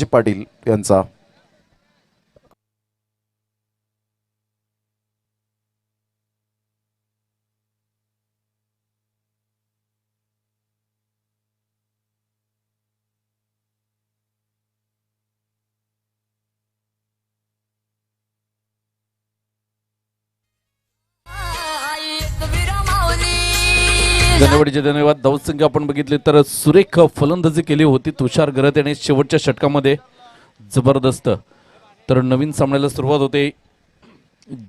राजे पाटील यांचा. धन्यवाद धन्यवाद. धावसंख्या आपण बघितले तर सुरेख फलंदाजी केली होती तुषार गरत याने शेवटच्या षटकामध्ये. जबरदस्त. तर नवीन सामन्याला सुरुवात होते.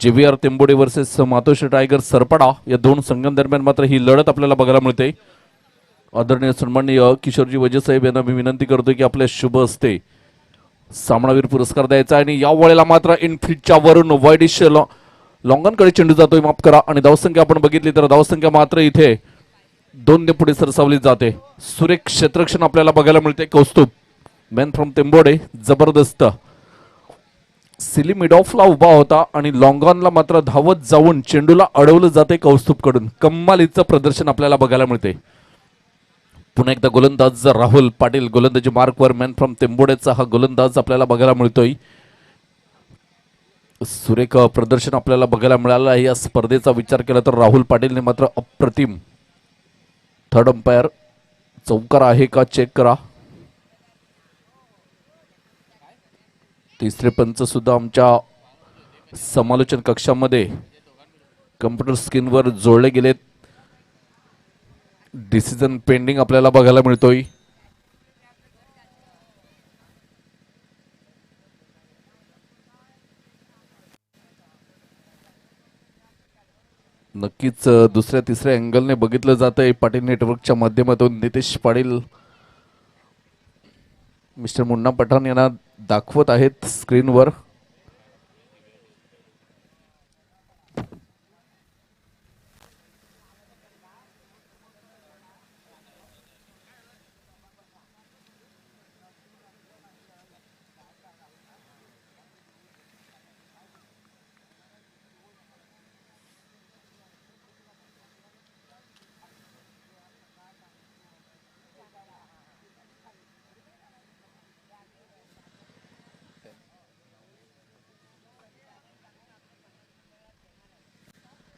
JVR तेंबोडे वर्सेस मातोश्री टायगर सरपडा या दोन संघांदरम्यान मात्र ही लढत आपल्याला बघायला मिळते. आदरणीय सन्माननीय किशोरजी वजे साहेब यांना मी विनंती करतोय की आपल्या शुभ हस्ते सामनावीर पुरस्कार द्यायचा. आणि या वेळेला मात्र इनफिटच्या वरून वाईडिश लॉंगनकडे चेंडू जातोय, माफ करा. आणि धावसंख्या आपण बघितली तर धावसंख्या मात्र इथे 2 ने पुढे सरसावली जाते. सुरेख क्षेत्ररक्षण आपल्याला बघायला मिळते. Kaustubh man from Tembode. जबरदस्त. सिली मिड ऑफला उभा होता आणि लॉंगॉनला मात्र धावत जाऊन चेंडूला अडवलं जाते कौस्तुभकडून. कम्मालीचं प्रदर्शन आपल्याला बघायला मिळते. पुन्हा एकदा गोलंदाज राहुल पाटील गोलंदाजी मार्कवर. मॅन फ्रॉम तेंबोडेचा हा गोलंदाज आपल्याला बघायला मिळतोय. सुरेख प्रदर्शन आपल्याला बघायला मिळालं आहे. या स्पर्धेचा विचार केला तर राहुल पाटीलने मात्र अप्रतिम. थर्ड अंपायर चौकार आहे का चेक करा. तिसरे पंच सुद्धा आमच्या समालोचन कक्षामध्ये कम्प्युटर स्क्रीनवर जोडले गेलेत. डिसिजन पेंडिंग आपल्याला बघायला मिळतोय. नक्कीच दुसऱ्या तिसऱ्या अँगलने बघितलं जात आहे पाटील नेटवर्कच्या माध्यमातून. नितेश पाटील मिस्टर मुन्ना पठाण यांना दाखवत आहेत स्क्रीनवर.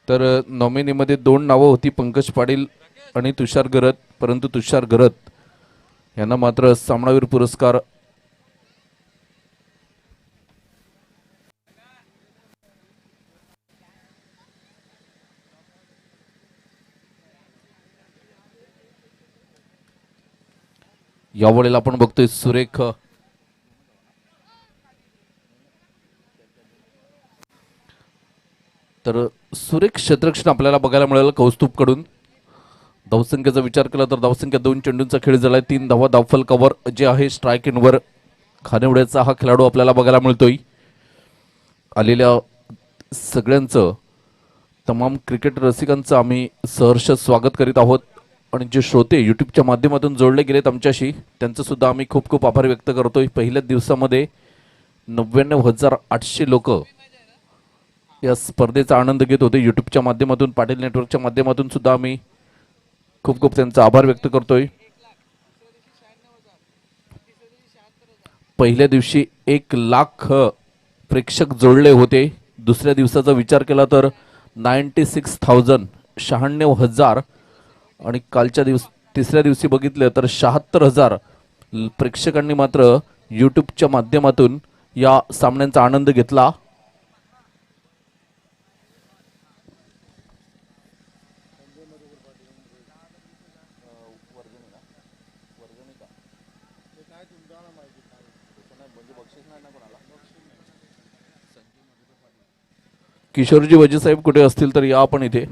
तर नॉमिनीमध्ये 2 नावं होती, पंकज पाटील आणि तुषार गरत. परंतु तुषार गरत यांना मात्र सामनावीर पुरस्कार यावेळेला आपण बघतोय. सुरेख तर सुरेख क्षेत्ररक्षण आपल्याला बघायला मिळालं कौस्तुभकडून. धावसंख्येचा विचार केला तर धावसंख्या 2 चेंडूंचा खेळ झालाय. 3 धावा. धावफल कव्हर जे आहे स्ट्राईक इनवर. खानिवड्याचा हा खेळाडू आपल्याला बघायला मिळतोय. आलेल्या सगळ्यांचं तमाम क्रिकेट रसिकांचं आम्ही सहर्ष स्वागत करीत आहोत. आणि जे श्रोते यूट्यूबच्या माध्यमातून जोडले गेलेत आमच्याशी त्यांचं सुद्धा आम्ही खूप खूप आभार व्यक्त करतोय. पहिल्याच दिवसामध्ये 99,800 लोक या स्पर्धेचा आनंद घेत होते यूट्यूबच्या माध्यमातून. पाटील नेटवर्कच्या माध्यमातून सुद्धा आम्ही खूप खूप त्यांचा आभार व्यक्त करतोय. पहिल्या दिवशी 1,00,000 प्रेक्षक जोडले होते. दुसऱ्या दिवसाचा विचार केला तर 96,000 96,000 आणि कालच्या तिसऱ्या दिवशी बघितलं तर 76,000 प्रेक्षकांनी मात्र यूट्यूबच्या माध्यमातून या सामन्यांचा आनंद घेतला. किशोरजी वजे साहेब कुठे असतील तर या आपण इथे.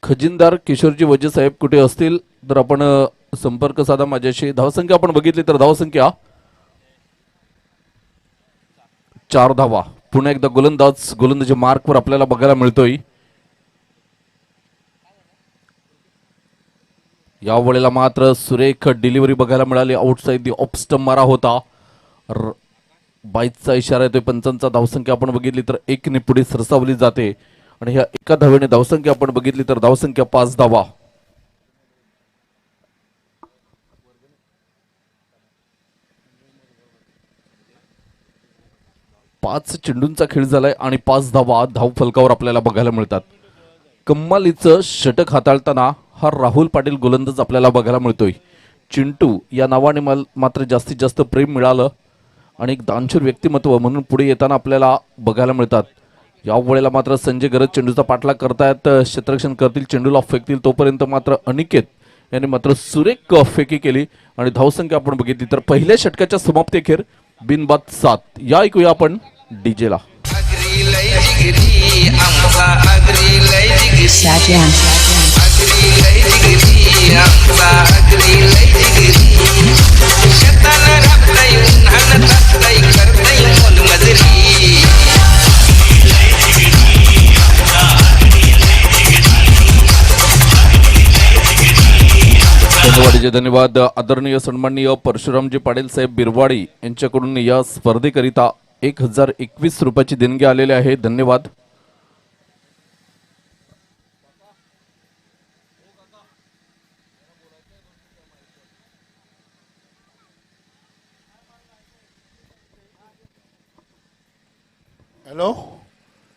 खजिनदार किशोरजी वजे साहेब कुठे असतील तर आपण संपर्क साधा माझ्याशी. धावसंख्या आपण बघितली तर धावसंख्या 4 धावा. पुन्हा एकदा गोलंदाजी मार्कवर आपल्याला बघायला मिळतोय. या वेळेला मात्र सुरेख डिलिव्हरी बघायला मिळाली. आउटसाइड दी ऑफ स्टंप मारा होता. बाईचा इशारा येतोय पंचांचा. धावसंख्या आपण बघितली तर 1 ने पुढे सरसावली जाते. आणि ह्या एका धावेने धावसंख्या आपण बघितली तर धावसंख्या 5 धावा. पाच चेंडूंचा खेळ झालाय आणि 5 धावा धाव फलकावर आपल्याला बघायला मिळतात. कम्मालीचं षटक हाताळताना हा राहुल पाटील गोलंदाज आपल्याला बघायला मिळतोय. चिंटू या नावाने मात्र जास्तीत जास्त प्रेम मिळालं आणि एक दानशूर व्यक्तिमत्व म्हणून पुढे येताना आपल्याला बघायला मिळतात. या वेळेला मात्र संजय गरज चेंडूचा पाठलाग करतायत, क्षेत्ररक्षण करतील, चेंडूला फेकतील, तोपर्यंत मात्र अनिकेत यांनी मात्र सुरेख फेकी केली आणि धावसंख्या आपण बघितली तर पहिल्या षटकाच्या समाप्तीखेर बिनबाद 7. या ऐकूया आपण डीजेला. धन्यवाद. आदरणीय सन्माननीय परशुरामजी पाटील साहेब बिरवाडी यांच्याकडून या स्पर्धेकरिता 1021 रुपयाची देणगी आलेली आहे. धन्यवाद. हॅलो,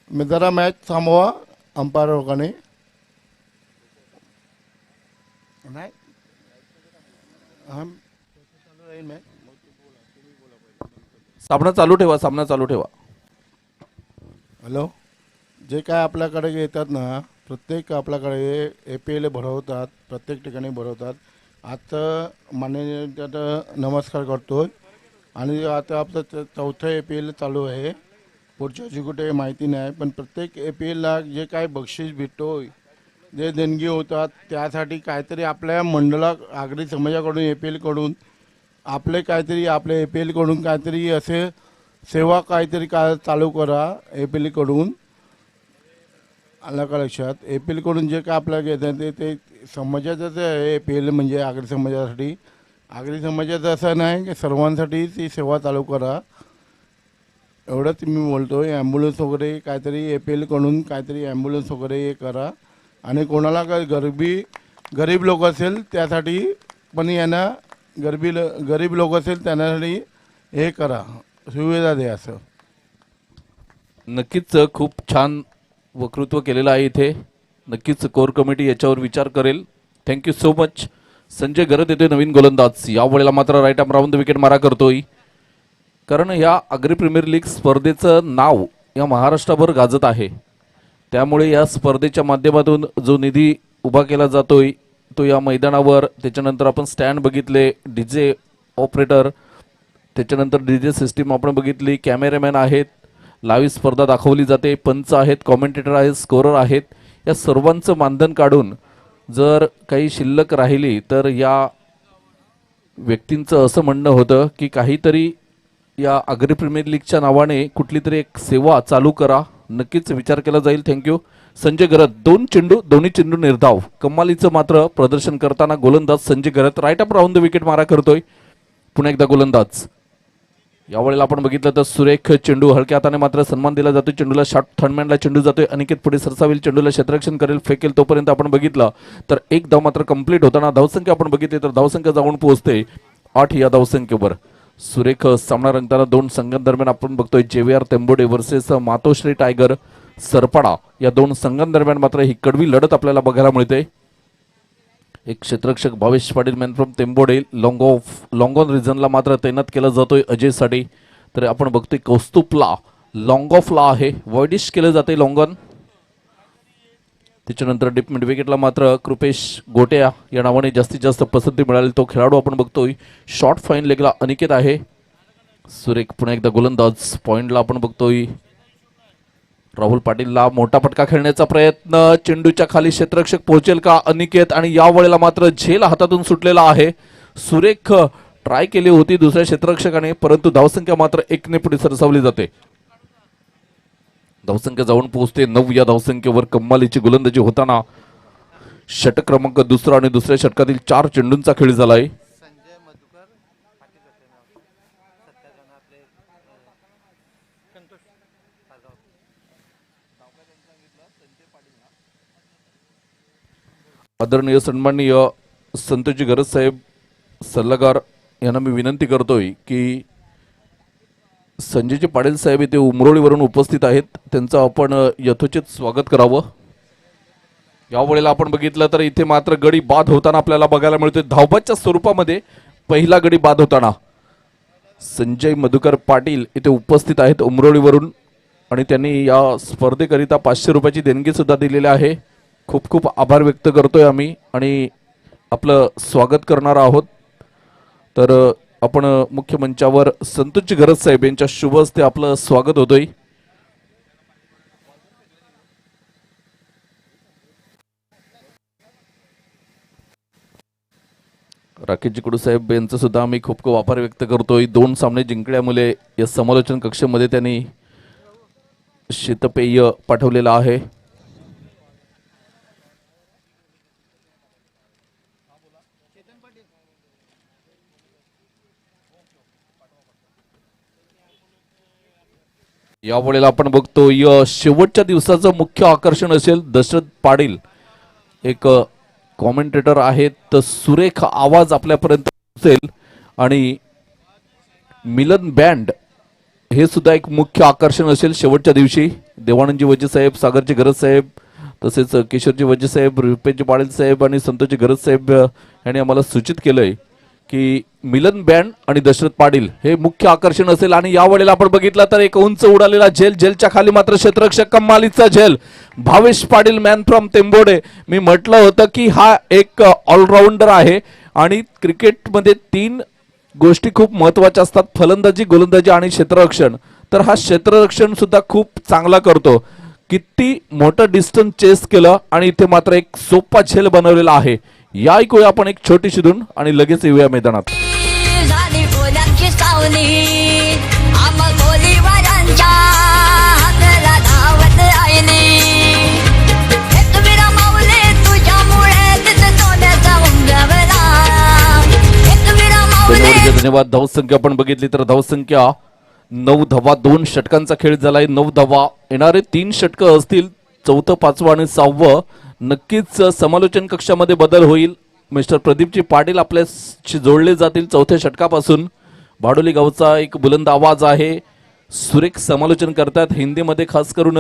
मी जरा मॅच थांबवा अंपायर लोकांनी. नाही सामना चालू ठेवा, सामना चालू ठेवा. हॅलो, जे काय आपल्याकडे येतात ना, प्रत्येक आपल्याकडे APL भरवतात, प्रत्येक ठिकाणी भरवतात. आता माननीय त्यात नमस्कार करतोय आणि आता आपलं चौथं APL चालू आहे. पुढच्याची कुठे माहिती नाही, पण प्रत्येक APLला जे काय बक्षीस भेटतोय, जे देणगी होतात, त्यासाठी काहीतरी आपल्या मंडळा आगरी समाजाकडून APL कडून आपले काहीतरी आपल्या APL कडून काहीतरी असे सेवा काहीतरी चालू करा. APL कडून आलं का लक्षात? APL कडून जे काय आपल्याला घेतात ते समाजाचंच आहे. APL म्हणजे आगरी समाजासाठी. आगरी समाजाचं असं नाही की सर्वांसाठी ती सेवा चालू करा, एवढंच मी बोलतो आहे. ॲम्ब्युलन्स वगैरे काहीतरी APL कडून काहीतरी ॲम्ब्युलन्स वगैरे हे करा. आणि कोणाला काय गरीब लोक असेल त्यासाठी पण यांना गरीब लोक असेल त्यांच्यासाठी हे करा, सुविधा द्या. असं नक्कीच खूप छान वक्तृत्व केलेलं आहे इथे. नक्कीच कोर कमिटी याच्यावर विचार करेल. Thank you so much. Sanjay Garat येतोय नवीन गोलंदाज. या वेळेला मात्र right arm round the wicket मारा करतोय, कारण या आगरी प्रीमियर लीग स्पर्धेचं नाव या महाराष्ट्राभर गाजत आहे. त्यामुळे या स्पर्धेच्या माध्यमातून जो निधी उभा केला जातोय तो या मैदानावर, त्याच्यानंतर आपण स्टँड बघितले, डीजे ऑपरेटर, त्याच्यानंतर डीजे सिस्टीम आपण बघितली, कॅमेरामॅन आहेत, लाईव्ह स्पर्धा दाखवली जाते, पंच आहेत, कॉमेंटेटर आहेत, स्कोरर आहेत. या सर्वांचं मानधन काढून जर काही शिल्लक राहिली तर या व्यक्तींचं असं म्हणणं होतं की काहीतरी या आगरी प्रीमियर लीगच्या नावाने कुठली तरी एक सेवा चालू करा. नक्कीच विचार केला जाईल. थँक्यू. संजय गरत 2 चेंडू, दोन्ही चेंडू निर्धाव. कमालीचं मात्र प्रदर्शन करताना गोलंदाज Sanjay Garat right up round the wicket मारा करतोय. पुन्हा एकदा गोलंदाज. यावेळेला आपण बघितलं तर सुरेख चेंडू, हलक्या हाताने मात्र सन्मान दिला जातो. चेंडूला शॉट थर्डमॅनला चेंडू जातोय. अनिकेत पुढे सरसावेल, चेंडूला क्षेत्ररक्षण करेल, फेकेल, तोपर्यंत आपण बघितलं तर एक धाव मात्र कंप्लीट होताना धावसंख्या आपण बघितली तर धावसंख्या जाऊन पोहोचते 8 या धावसंख्येवर. सुरेख सामना रंगताना दोन संघांदरम्यान आपण बघतोय JVR तेंबोडे वर्सेस मातोश्री टायगर सरपाडा. या दोन संघांदरम्यान मात्र ही कडवी लढत आपल्याला बघायला मिळते. एक क्षेत्ररक्षक Bhavesh Patil man from Tembode long on रिझनला मात्र तैनात केला जातोय अजयसाठी. तर आपण बघतोय कौस्तुभला लॉंग ऑफला आहे, वॉइडिश केलं जाते लॉंग ऑन. त्याच्यानंतर डीप मिड विकेटला मात्र कृपेश गोट्या या नावाने जास्तीत जास्त पसंती मिळाली तो खेळाडू आपण बघतोय. शॉर्ट फाईन लेगला अनिकेत आहे. सुरेख पुन्हा एकदा गोलंदाज. पॉइंटला आपण बघतोय राहुल पाटीलला मोठा फटका खेळण्याचा प्रयत्न, चेंडूच्या खाली क्षेत्ररक्षक पोहोचेल का अनिकेत, आणि या वेळेला मात्र झेल हातातून सुटलेला आहे. सुरेख ट्राय केली होती दुसऱ्या क्षेत्ररक्षकाने, परंतु धावसंख्या मात्र 1 ने पुढे सरसावली जाते. धावसंख्या जाऊन पोहोचते 9 या धावसंख्येवर. कम्मालीची गोलंदाजी होताना षटक क्रमांक दुसरा आणि दुसऱ्या षटकातील 4 चेंडूंचा खेळ झालाय. आदरणीय सन्माननीय संतोषजी गरज साहेब सल्लागार यांना मी विनंती करतोय की संजयजी पाटील साहेब इथे उमरोळीवरून उपस्थित आहेत, त्यांचं आपण यथोचित स्वागत करावं. यावेळेला आपण बघितलं तर इथे मात्र गडी बाद होताना आपल्याला बघायला मिळतोय. धावबादच्या स्वरूपामध्ये पहिला गडी बाद होताना संजय मधुकर पाटील इथे उपस्थित आहेत उमरोळीवरून आणि त्यांनी या स्पर्धेकरिता 500 रुपयाची देणगी सुद्धा दिलेली आहे. खूप खूप आभार व्यक्त करतोय आम्ही आणि आपलं स्वागत करणार आहोत. तर आपण मुख्य मंचावर संतोषजी गरज साहेब यांच्या शुभ हस्ते आपलं स्वागत होतोय. राकेशजी कडू साहेब यांचं सुद्धा आम्ही खूप खूप आभार व्यक्त करतोय. 2 सामने जिंकल्यामुळे या समालोचन कक्षामध्ये त्यांनी शीतपेय पाठवलेलं आहे. यावेळेला आपण बघतो या शेवटच्या दिवसाचं मुख्य आकर्षण असेल दशरथ पाटील, एक कॉमेंटेटर आहेत, तर सुरेख आवाज आपल्यापर्यंत असेल आणि मिलन बँड हे सुद्धा एक मुख्य आकर्षण असेल शेवटच्या दिवशी. देवानंदजी वजे साहेब, सागरजी गरज साहेब, तसेच किशोरजी वजे साहेब, रुपेशजी पाटील साहेब आणि संतोषजी गरज साहेब यांनी आम्हाला सूचित केलंय की मिलन बँड आणि दशरथ पाटील हे मुख्य आकर्षण असेल. आणि यावेळेला आपण बघितलं तर एक उंच उडालेला झेल, झेलच्या खाली मात्र क्षेत्ररक्षक कमालीचा झेल भावेश पाटील मॅन फ्रॉम तेंबोडे. मी म्हटलं होतं की हा एक ऑलराऊंडर आहे आणि क्रिकेटमध्ये 3 गोष्टी खूप महत्वाच्या असतात, फलंदाजी, गोलंदाजी आणि क्षेत्ररक्षण. तर हा क्षेत्ररक्षण सुद्धा खूप चांगला करतो. किती मोठं डिस्टन्स चेस केलं आणि इथे मात्र एक सोपा झेल बनवलेला आहे. या ऐकूया आपण एक छोटीशी धून आणि लगेच येऊया मैदानात. झाली फुलांची सावली आम्हा गोलीबारांच्या हाताला धावत राहिली. एकवीरा माऊली तुझ्यामुळे तिथं सोन्याचा उंगवला. एकवीरा माऊली धन्यवाद. धावसंख्या आपण बघितली तर धावसंख्या 9 धावा, 2 षटकांचा खेळ झालाय. 9 धावा, येणारे 3 षटकं असतील, 4, 5 आणि 6. नक्कीच समालोचन कक्षामध्ये बदल होईल. मिस्टर प्रदीपजी पाटील आपल्याशी जोडले जातील 4थ्या षटकापासून. भाडोली गावचा एक बुलंद आवाज आहे, सुरेख समालोचन करतात. हिंदीमध्ये खास करून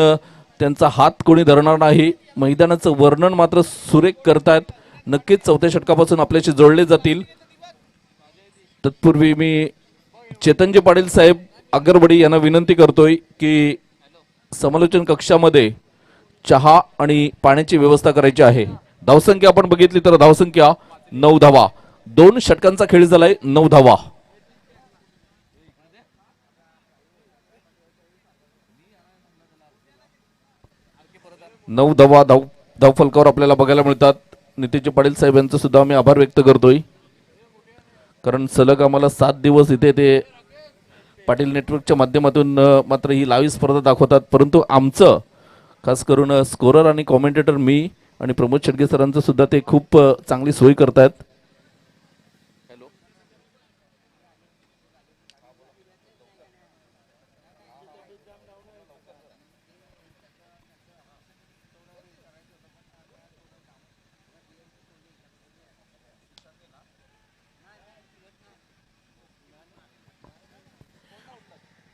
त्यांचा हात कोणी धरणार नाही. मैदानाचं वर्णन मात्र सुरेख करतात. नक्कीच 4थ्या षटकापासून आपल्याशी जोडले जातील. तत्पूर्वी मी चेतनजी पाटील साहेब अगरवडी यांना विनंती करतोय की समालोचन कक्षामध्ये चहा आणि पाण्याची व्यवस्था करायची आहे. धावसंख्या आपण बघितली तर धावसंख्या 9 धावा, 2 षटकांचा खेळ झालाय. 9 धावा. धावफलकावर आपल्याला बघायला मिळतात. नितीनजी पाटील साहेब यांचं सुद्धा आम्ही आभार व्यक्त करतोय, कारण सलग आम्हाला 7 दिवस इथे ते पाटील नेटवर्कच्या माध्यमातून मात्र ही लाईव्ह स्पर्धा दाखवतात. परंतु आमचं खास करून स्कोरर आणि कॉमेंटेटर मी आणि प्रमोद शेडगे सरांचं सुद्धा ते खूप चांगली सोय करतात.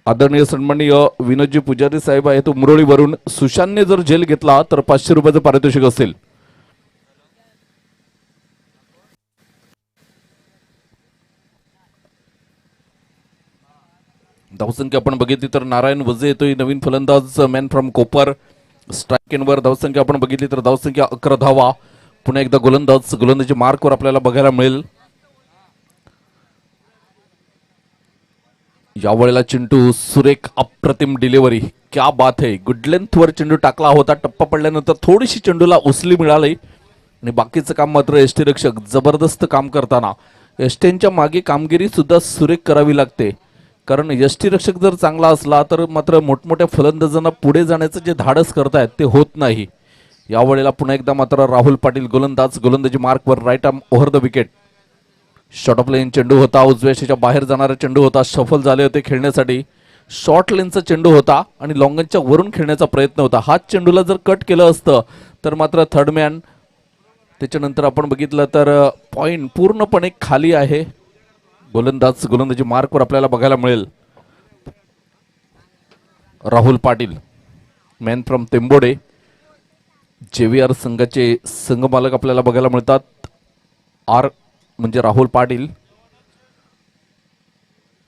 आदरणीय सन्माननीय विनोदजी पुजारी साहेब आहेत उमरोळीवरून. सुशांतने जर झेल घेतला तर 500 रुपयाचं पारितोषिक असेल. धावसंख्या आपण बघितली तर नारायण वजे येतोय, नवीन फलंदाज मॅन फ्रॉम कोपर. स्ट्राईक एंडवर धावसंख्या आपण बघितली तर धावसंख्या 11 धावा. पुन्हा एकदा गोलंदाजी मार्कवर आपल्याला बघायला मिळेल. यावेळेला चिंटू सुरेख अप्रतिम डिलिव्हरी, क्या बात है. गुड लेंथवर चेंडू टाकला होता. टप्पा पडल्यानंतर थोडीशी चेंडूला उसली मिळाली आणि बाकीचं काम मात्र यष्टीरक्षक जबरदस्त काम करताना. यष्टींच्या मागे कामगिरी सुद्धा सुरेख करावी लागते, कारण यष्टीरक्षक जर चांगला असला तर मात्र मोठमोठ्या फलंदाजांना पुढे जाण्याचं जे धाडस करतायत ते होत नाही. यावेळेला पुन्हा एकदा मात्र राहुल पाटील गोलंदाजी मार्कवर, right arm over the wicket. Short of length चेंडू होता, उजव्या रेषेच्या बाहेर जाणारा चेंडू होता. सफल झाले होते खेळण्यासाठी. शॉर्ट लेनचा चेंडू होता आणि लॉंगनच्या वरून खेळण्याचा प्रयत्न होता. हाच चेंडूला जर कट केलं असतं तर मात्र थर्डमॅन त्याच्यानंतर आपण बघितलं तर पॉइंट पूर्णपणे खाली आहे. गोलंदाजी मार्कवर आपल्याला बघायला मिळेल. Rahul Patil man from Tembode JVR संघाचे संघमालक आपल्याला बघायला मिळतात. म्हणजे राहुल पाटील.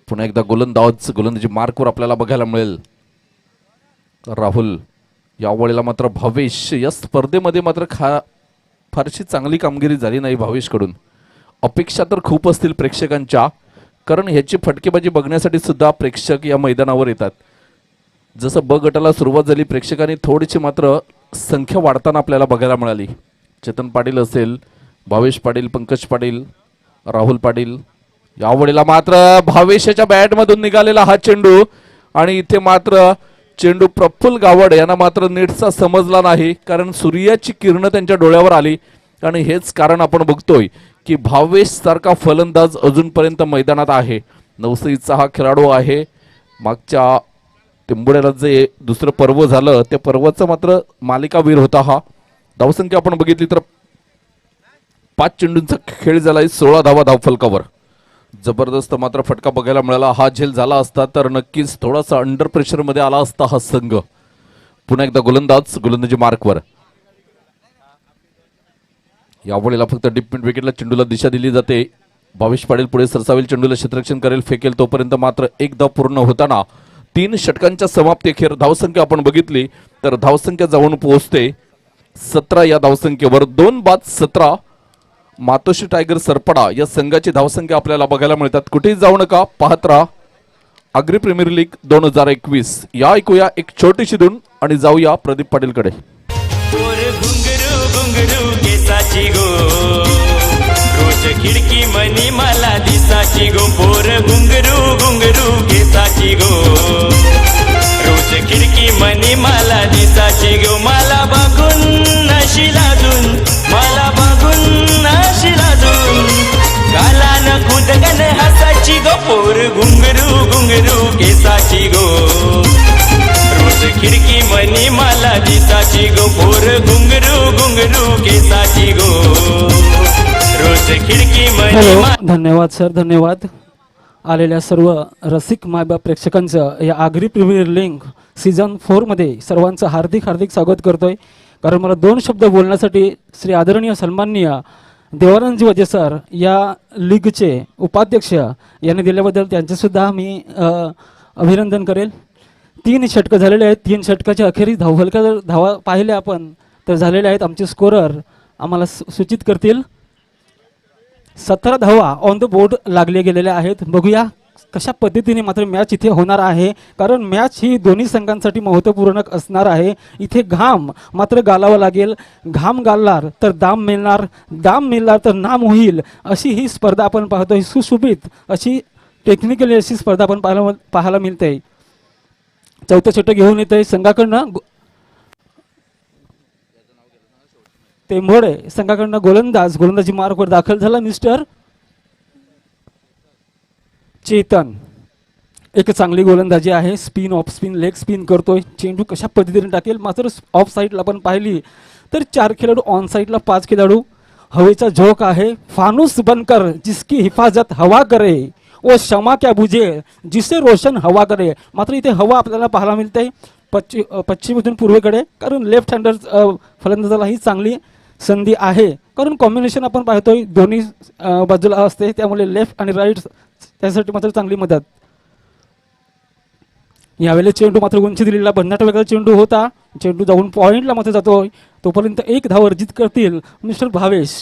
पुन्हा एकदा गोलंदाजी मार्कवर आपल्याला बघायला मिळेल राहुल. यावेळेला मात्र भावेश या स्पर्धेमध्ये मात्र फारशी चांगली कामगिरी झाली नाही भावेशकडून. अपेक्षा तर खूप असतील प्रेक्षकांच्या, कारण ह्याची फटकेबाजी बघण्यासाठी सुद्धा प्रेक्षक या मैदानावर येतात. जसं ब गटाला सुरुवात झाली प्रेक्षकांनी थोडीशी मात्र संख्या वाढताना आपल्याला बघायला मिळाली. चेतन पाटील असेल, भावेश पाटील, पंकज पाटील, राहुल पाटील. यावेळेला मात्र भावेशाच्या बॅटमधून निघालेला हा चेंडू आणि इथे मात्र चेंडू प्रफुल्ल गावड यांना मात्र नीटचा समजला नाही, कारण सूर्याची किरणं त्यांच्या डोळ्यावर आली. आणि हेच कारण आपण बघतोय की भावेश सारखा फलंदाज अजूनपर्यंत मैदानात आहे. नवसईचा हा खेळाडू आहे. मागच्या टेंबुड्याला जे दुसरं पर्व झालं त्या पर्वाचा मात्र मालिकावीर होता हा. धावसंख्या आपण बघितली तर 5 चेंडूंचा खेळ झालाय, 16 धावा धावफलकावर. जबरदस्त मात्र फटका बघायला मिळाला. हा झेल झाला असता तर नक्कीच थोडासा अंडर प्रेशर मध्ये आला असता हा संघ. पुन्हा एकदा गोलंदाजी मार्कवर. यावेळेला फक्त डीप मिड विकेटला चेंडूला दिशा दिली जाते. भावेश पाटील पुढे सरसावेल, चेंडूला क्षेत्ररक्षण करेल, फेकेल, तोपर्यंत मात्र एक धाव पूर्ण होताना 3 षटकांच्या समाप्तीअखेर धावसंख्या आपण बघितली तर धावसंख्या जाऊन पोहोचते 17 या धावसंख्येवर. 2 बाद 17 मातोश्री टायगर सरपडा या संघाची धावसंख्या आपल्याला बघायला मिळतात. कुठेही जाऊ नका, पाहत राहा आगरी प्रीमियर लीग 2021. या ऐकूया एक छोटीशी धून आणि जाऊया प्रदीप पाटीलकडे. घुंगरू केसाची गो, रोज खिडकी मनी मला दिसाची गो. पोर घुंगरू केसाची गो, रोज खिडकी मनी मला दिसाची गो. मला बघून नशी लाजून, मला बघून नशी लाजून, गालान खुदगन हसाची गो. पोर घुंगरू केसाची गो, रोज खिडकी मनी मला दिसाची गो. पोर घुंगरू केसाची गो, रोज खिडकी मनी. हॅलो, धन्यवाद सर, धन्यवाद. आलेल्या सर्व रसिक मायबाप प्रेक्षकांचं या आगरी प्रीमियर लीग सीझन 4 मध्ये सर्वांचं हार्दिक स्वागत करतोय. कारण मला 2 शब्द बोलण्यासाठी श्री आदरणीय सन्माननीय देवानंदजी वजे सर या लीगचे उपाध्यक्ष यांनी दिल्याबद्दल त्यांचे सुद्धा मी अभिनंदन करेल. 3 षटकं झालेले आहेत. 3 षटकाच्या अखेरीस धावा पाहिल्या आपण तर झालेले आहेत. आमचे स्कोरर आम्हाला सूचित करतील. 17 धावा ऑन द बोर्ड लागले गेलेल्या आहेत. बघूया कशा पद्धतीने मात्र मॅच इथे होणार आहे, कारण मॅच ही दोन्ही संघांसाठी महत्त्वपूर्ण असणार आहे. इथे घाम मात्र गालावा लागेल. घाम गालणार तर दाम मिळणार, दाम मिळणार तर नाम होईल. अशी ही स्पर्धा आपण पाहतोय. सुशोभित अशी टेक्निकली अशी स्पर्धा आपण पाहायला मिळते. 4थं षटक घेऊन येते संघाकडनं तेंबोडे संघाकडनं गोलंदाजी मार्कवर दाखल झाला मिस्टर चेतन. एक चांगली गोलंदाजी आहे. Spin, off spin, leg spin करतोय. चेंडू कशा पद्धतीने टाकेल मात्र ऑफ साईडला आपण पाहिली तर 4 खेळाडू, ऑन साईडला 5 खेळाडू. हवेचा झोक आहे. फानूस बनकर जिसकी हिफाजत हवा करे, वो क्षमा क्या बुझे जिसे रोशन हवा करे. मात्र इथे हवा आपल्याला पाहायला मिळते पश्चिमेतून पूर्वेकडे, कारण लेफ्ट हँडर फलंदाजाला ही चांगली संधी आहे. कारण कॉम्बिनेशन आपण पाहतोय दोन्ही बाजूला असते, त्यामुळे लेफ्ट आणि राईट त्यासाठी मात्र चांगली मदत. यावेळेला चेंडू मात्र उंची दिलेला भन्नाट वेगळा चेंडू होता. चेंडू जाऊन पॉइंटला मात्र जातोय. तोपर्यंत 1 धाव अर्जित करतील मिस्टर भावेश.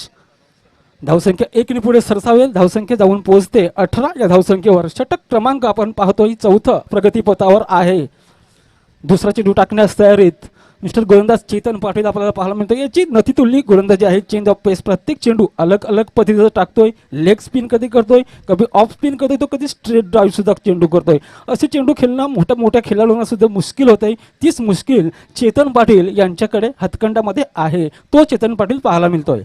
धावसंख्या 1 ने पुढे सरसावेल. धावसंख्या जाऊन पोहोचते 18 या धावसंख्येवर. षटक क्रमांक आपण पाहतोय 4थं प्रगतीपथावर आहे. दुसरा चेंडू टाकण्यास तयारीत मिस्टर गोलंदाज चेतन पाटील आपल्याला पाहायला मिळतो. याची नतीतुल्य गोलंदाजी आहे. चेंज ऑफ पेस, प्रत्येक चेंडू अलग पद्धतीचा टाकतोय. लेग स्पिन कधी करतोय, कधी ऑफ स्पिन करतोय, तो कधी स्ट्रेट ड्राईव्ह सुद्धा चेंडू करतोय. असे चेंडू खेळणं मोठ्या खेळाडूंना सुद्धा मुश्किल होत आहे. तीच मुश्किल चेतन पाटील यांच्याकडे हातखंडामध्ये आहे. तो चेतन पाटील पाहायला मिळतोय.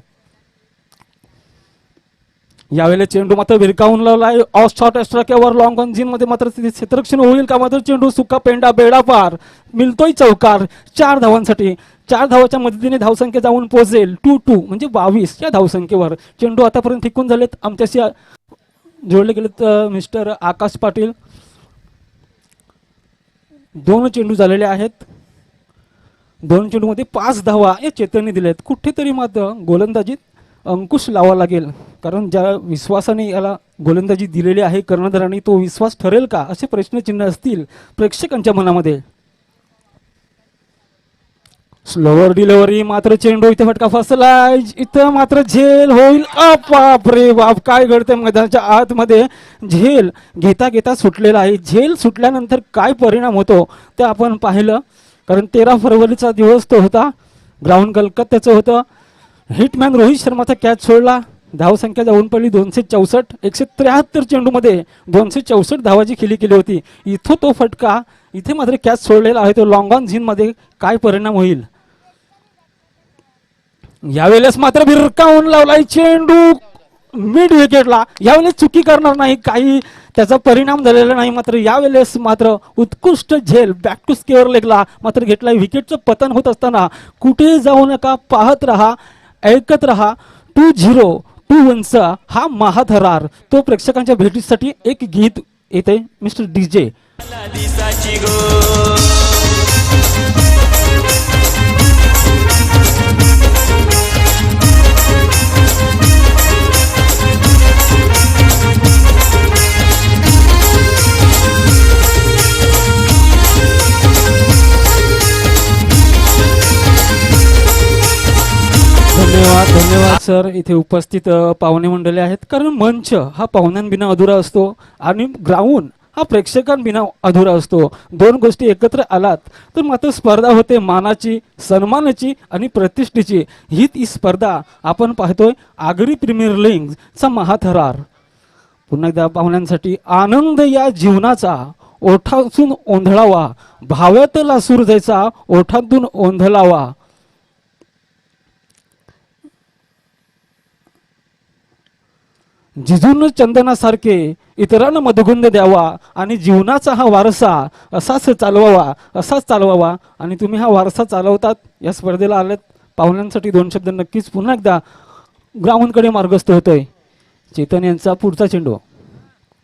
यावेळेला चेंडू मात्र विरकावून लावलाय. Of shot extra long on झिन मध्ये मात्र क्षेत्ररक्षण होईल का? मात्र चेंडू सुका पेंडा बेडा पार मिळतोय चौकार. 4 धावांसाठी 4 धावाच्या मदतीने धावसंख्या जाऊन पोहोचेल 2-2 म्हणजे 22 या धावसंख्येवर. चेंडू आतापर्यंत फेकून झालेत. आमच्याशी जोडले गेलेत मिस्टर आकाश पाटील. 2 चेंडू झालेले आहेत. 2 चेंडूमध्ये 5 धावा या चेतनने दिल्यात. कुठेतरी मात्र गोलंदाजीत अंकुश लावा लागेल, कारण ज्या विश्वासाने याला गोलंदाजी दिलेली आहे कर्णधारांनी, तो विश्वास ठरेल का असे प्रश्नचिन्ह असतील प्रेक्षकांच्या मनामध्ये. स्लोवर डिलिव्हरी, मात्र चेंडू इथे फटका फसलाय. इथं मात्र झेल होईल. बाप रे बाप, काय घडते मैदानाच्या आतमध्ये. झेल घेता घेता सुटलेला आहे. झेल सुटल्यानंतर काय परिणाम होतो ते आपण पाहिलं, कारण 13 फरवरीचा दिवस तो होता. ग्राउंड कलकत्त्याचं होतं. हिटमॅन रोहित शर्माचा कॅच सोडला. धावसंख्या जाऊन पडली 264. 173 चेंडूमध्ये 264 धावाची खेळी केली होती. इथं तो फटका, इथे मात्र कॅच सोडलेला आहे तो लॉंग ऑन झिनमध्ये. काय परिणाम होईल यावेळेस. मात्र भिरकावून लावलाय चेंडू मिड विकेटला. यावेळेस चुकी करणार नाही, काही त्याचा परिणाम झालेला नाही. मात्र यावेळेस मात्र उत्कृष्ट झेल बॅक टू स्क्वेअर लेगला मात्र घेतलाय. विकेटचं पतन होत असताना कुठे जाऊ नका, पाहत रहा, ऐकत रहा. 2021चा हा महाथरार, तो प्रेक्षकांच्या भेटीसाठी एक गीत येते मिस्टर DJ. मला दिसाची गो. धन्यवाद धन्यवाद सर. इथे उपस्थित पाहुणे मंडळी आहेत, कारण मंच हा पाहुण्यांबिना अधुरा असतो आणि ग्राउंड हा प्रेक्षकांबिना अधुरा असतो. 2 गोष्टी एकत्र आलात तर मात्र स्पर्धा होते मानाची, सन्मानाची आणि प्रतिष्ठेची. ही ती स्पर्धा आपण पाहतोय आगरी प्रीमियर लीगचा महाथरार. पुन्हा एकदा पाहुण्यांसाठी आनंद या जीवनाचा ओठातून ओंधळावा, भाव्यातला सूर जायचा ओठातून ओंधळावा. जिजून चंदनासारखे इतरांना मधुगंध द्यावा आणि जीवनाचा हा वारसा असाच चालवावा. आणि तुम्ही हा वारसा चालवतात. या स्पर्धेला आलेत पाहुण्यांसाठी 2 शब्द नक्कीच. पुन्हा एकदा ग्राउंडकडे मार्गस्थ होतोय चेतन यांचा पुढचा चेंडू.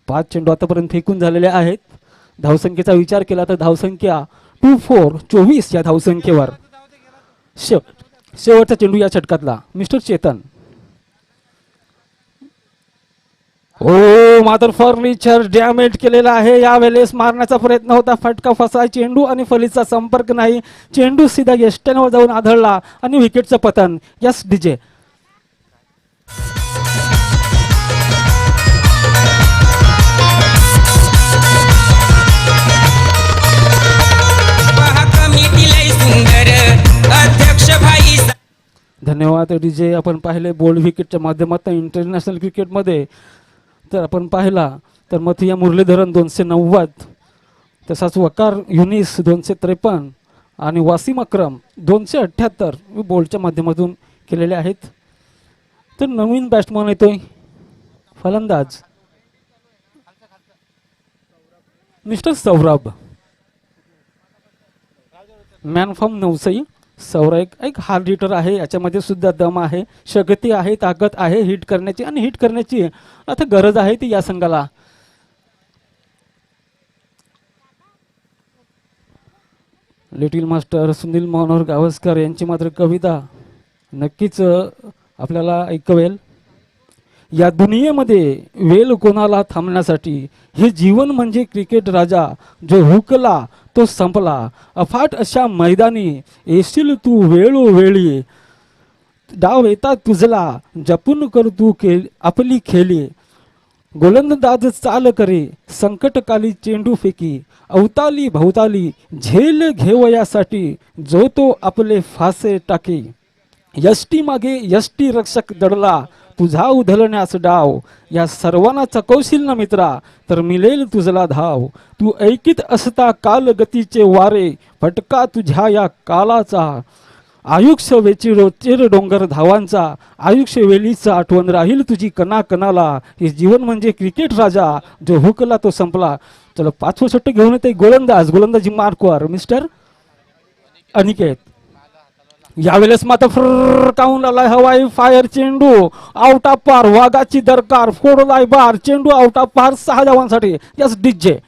5 चेंडू आतापर्यंत फेकून झालेले आहेत. धावसंख्येचा विचार केला तर धावसंख्या 24 या धावसंख्येवर. शेवटचा चेंडू या षटकातला मिस्टर चेतन. हो, मात्र फर्निचर डॅमेज केलेला आहे. यावेळेस मारण्याचा प्रयत्न होता, फटका फसाय. चेंडू आणि फलीचा संपर्क नाही. चेंडू सीधा यष्ट्यांवर जाऊन आदळला आणि विकेटचं पतन. Yes DJ. धन्यवाद DJ. आपण पाहिले बोल्ड विकेटच्या माध्यमातून इंटरनॅशनल क्रिकेटमध्ये तर आपण पाहिला तर मथिया मुरलीधरन 290, तसाच वकार युनिस 253 आणि वासिम अक्रम 278 बोल्डच्या माध्यमातून केलेले आहेत. तर नवीन बॅट्समन येतोय फलंदाज mister Saurabh. Man from Navsai. Saurabh एक हार्ड हिटर आहे, याच्यामध्ये सुद्धा दम आहे, शक्ती आहे, ताकद आहे हिट करण्याची, आणि हिट करण्याची आता गरज आहे ती या संघाला. लिटिल मास्टर सुनील मनोहर गावस्कर यांची मात्र कविता नक्कीच आपल्याला ऐकवेल. या दुनियेमध्ये वेळ कोणाला थांबण्यासाठी, हे जीवन म्हणजे क्रिकेट राजा, जो हुकला तो संपला. अफाट अशा मैदानी येशील तू वेळोवेळी, डाव येतात तुझला जपून कर तू आपली खेळी. गोलंदाज चाल करे संकटकाली चेंडू फेकी, अवताली भवताली झेल घेवयासाठी, जो तो आपले फासे टाके. यष्टी मागे यष्टी रक्षक दडला, तुझा उधळण्यास डाव. या सर्वांना चकवशील ना मित्रा, तर मिळेल तुझला धाव. तू ऐकित असता काल गतीचे वारे, फटका तुझ्या या कालाचा. आयुष्य वेचिर डोंगर धावांचा, आयुष्य वेलीचा आठवण राहील तुझी कणा कणाला. हे जीवन म्हणजे क्रिकेट राजा, जो हुकला तो संपला. चलो 5वं षटक घेऊन येते गोलंदाजी मार्कवर मिस्टर अनिकेत. यावेळेस मात्र काऊन लावलाय हवाई फायर चेंडू आउट ऑफ पार वाघाची दरकार फोडलाय बार चेंडू आउट ऑफ पार 6 धावांसाठी यस डीजे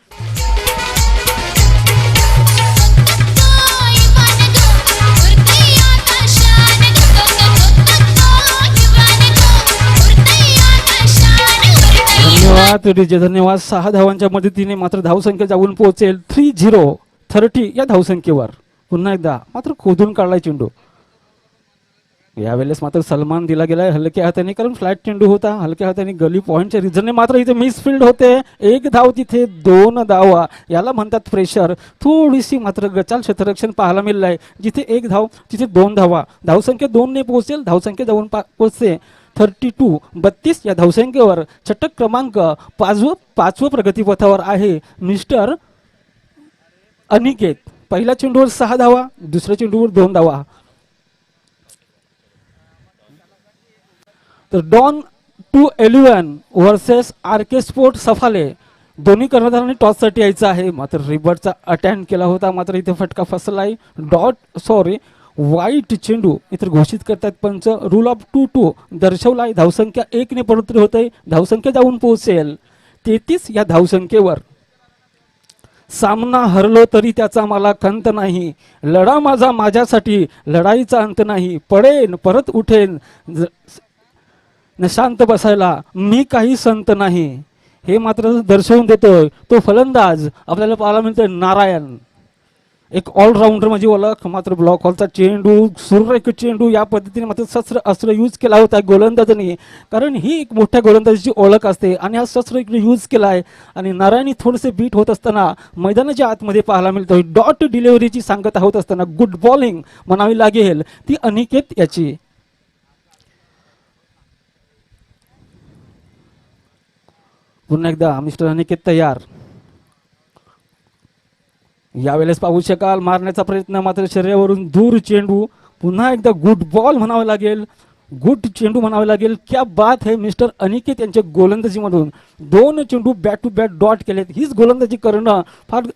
धन्यवाद डीजे धन्यवाद 6 धावांच्या मदतीने मात्र धावसंख्या जाऊन पोहोचेल 30 या धावसंख्येवर पुन्हा एकदा मात्र खोदून काढलाय चेंडू यावेळेस मात्र सलमान दिला गेलाय हलक्या हाताने कारण फ्लॅट चेंडू होता हलक्या हाताने गली पॉइंटच्या रिझनने मात्र इथे मिसफिल्ड होते 1 धाव तिथे 2 धावा याला म्हणतात प्रेशर थोडीशी मात्र गचाल क्षेत्ररक्षण पाहायला मिळालंय जिथे 1 धाव तिथे 2 धावा धावसंख्या 2 ने पोहोचेल धावसंख्या जाऊन पोहोचते 32 या धावसंख्येवर षटक क्रमांक 5वं प्रगतीपथावर आहे मिस्टर अनिकेत पहिल्या चेंडूवर 6 धावा दुसऱ्या चेंडूवर 2 धावा तर डॉन 211 वर्सेस आरके स्पोर्ट सफाले दोन्ही कर्णधारांनी टॉससाठी यायचं आहे मात्र रिबर्टचा अटॅम्प्ट केला होता मात्र इथे फटका फसलाय वाईट चेंडू इतर घोषित करतात पंच रूल ऑफ 2-2 दर्शवलाय धावसंख्या 1 ने पडोत्री होते धावसंख्या जाऊन पोहोचेल 33 या धावसंख्येवर सामना हरलो तरी त्याचा मला खंत नाही लढा माझ्यासाठी लढाईचा अंत नाही पडेन परत उठेन न शांत बसायला मी काही संत नाही हे मात्र दर्शवून देतोय तो फलंदाज आपल्याला पाहायला मिळतोय नारायण एक ऑलराऊंडर म्हणजे ओळख मात्र ब्लॉक हॉलचा चेंडू सुरेख चेंडू या पद्धतीने मात्र शस्त्र अस्त्र यूज केला होता गोलंदाजांनी कारण ही एक मोठ्या गोलंदाजीची ओळख असते आणि हा शस्त्र इकडे यूज केला आहे आणि नारायणी थोडेसे बीट होत असताना मैदानाच्या आतमध्ये पाहायला मिळतोय डॉट डिलिव्हरीची सांगता होत असताना गुड बॉलिंग म्हणावी लागेल ती अनिकेत याची पुन्हा एकदा मिस्टर अनिकेत तयार यावेळेस पाहू शकाल मारण्याचा प्रयत्न मात्र शरीरावरून दूर चेंडू पुन्हा एकदा गुड बॉल म्हणावं लागेल गुड चेंडू म्हणावं लागेल क्या बात है मिस्टर अनिकेत यांच्या गोलंदाजीमधून 2 चेंडू बॅट टू बॅट डॉट केलेत हीच गोलंदाजी करणं फार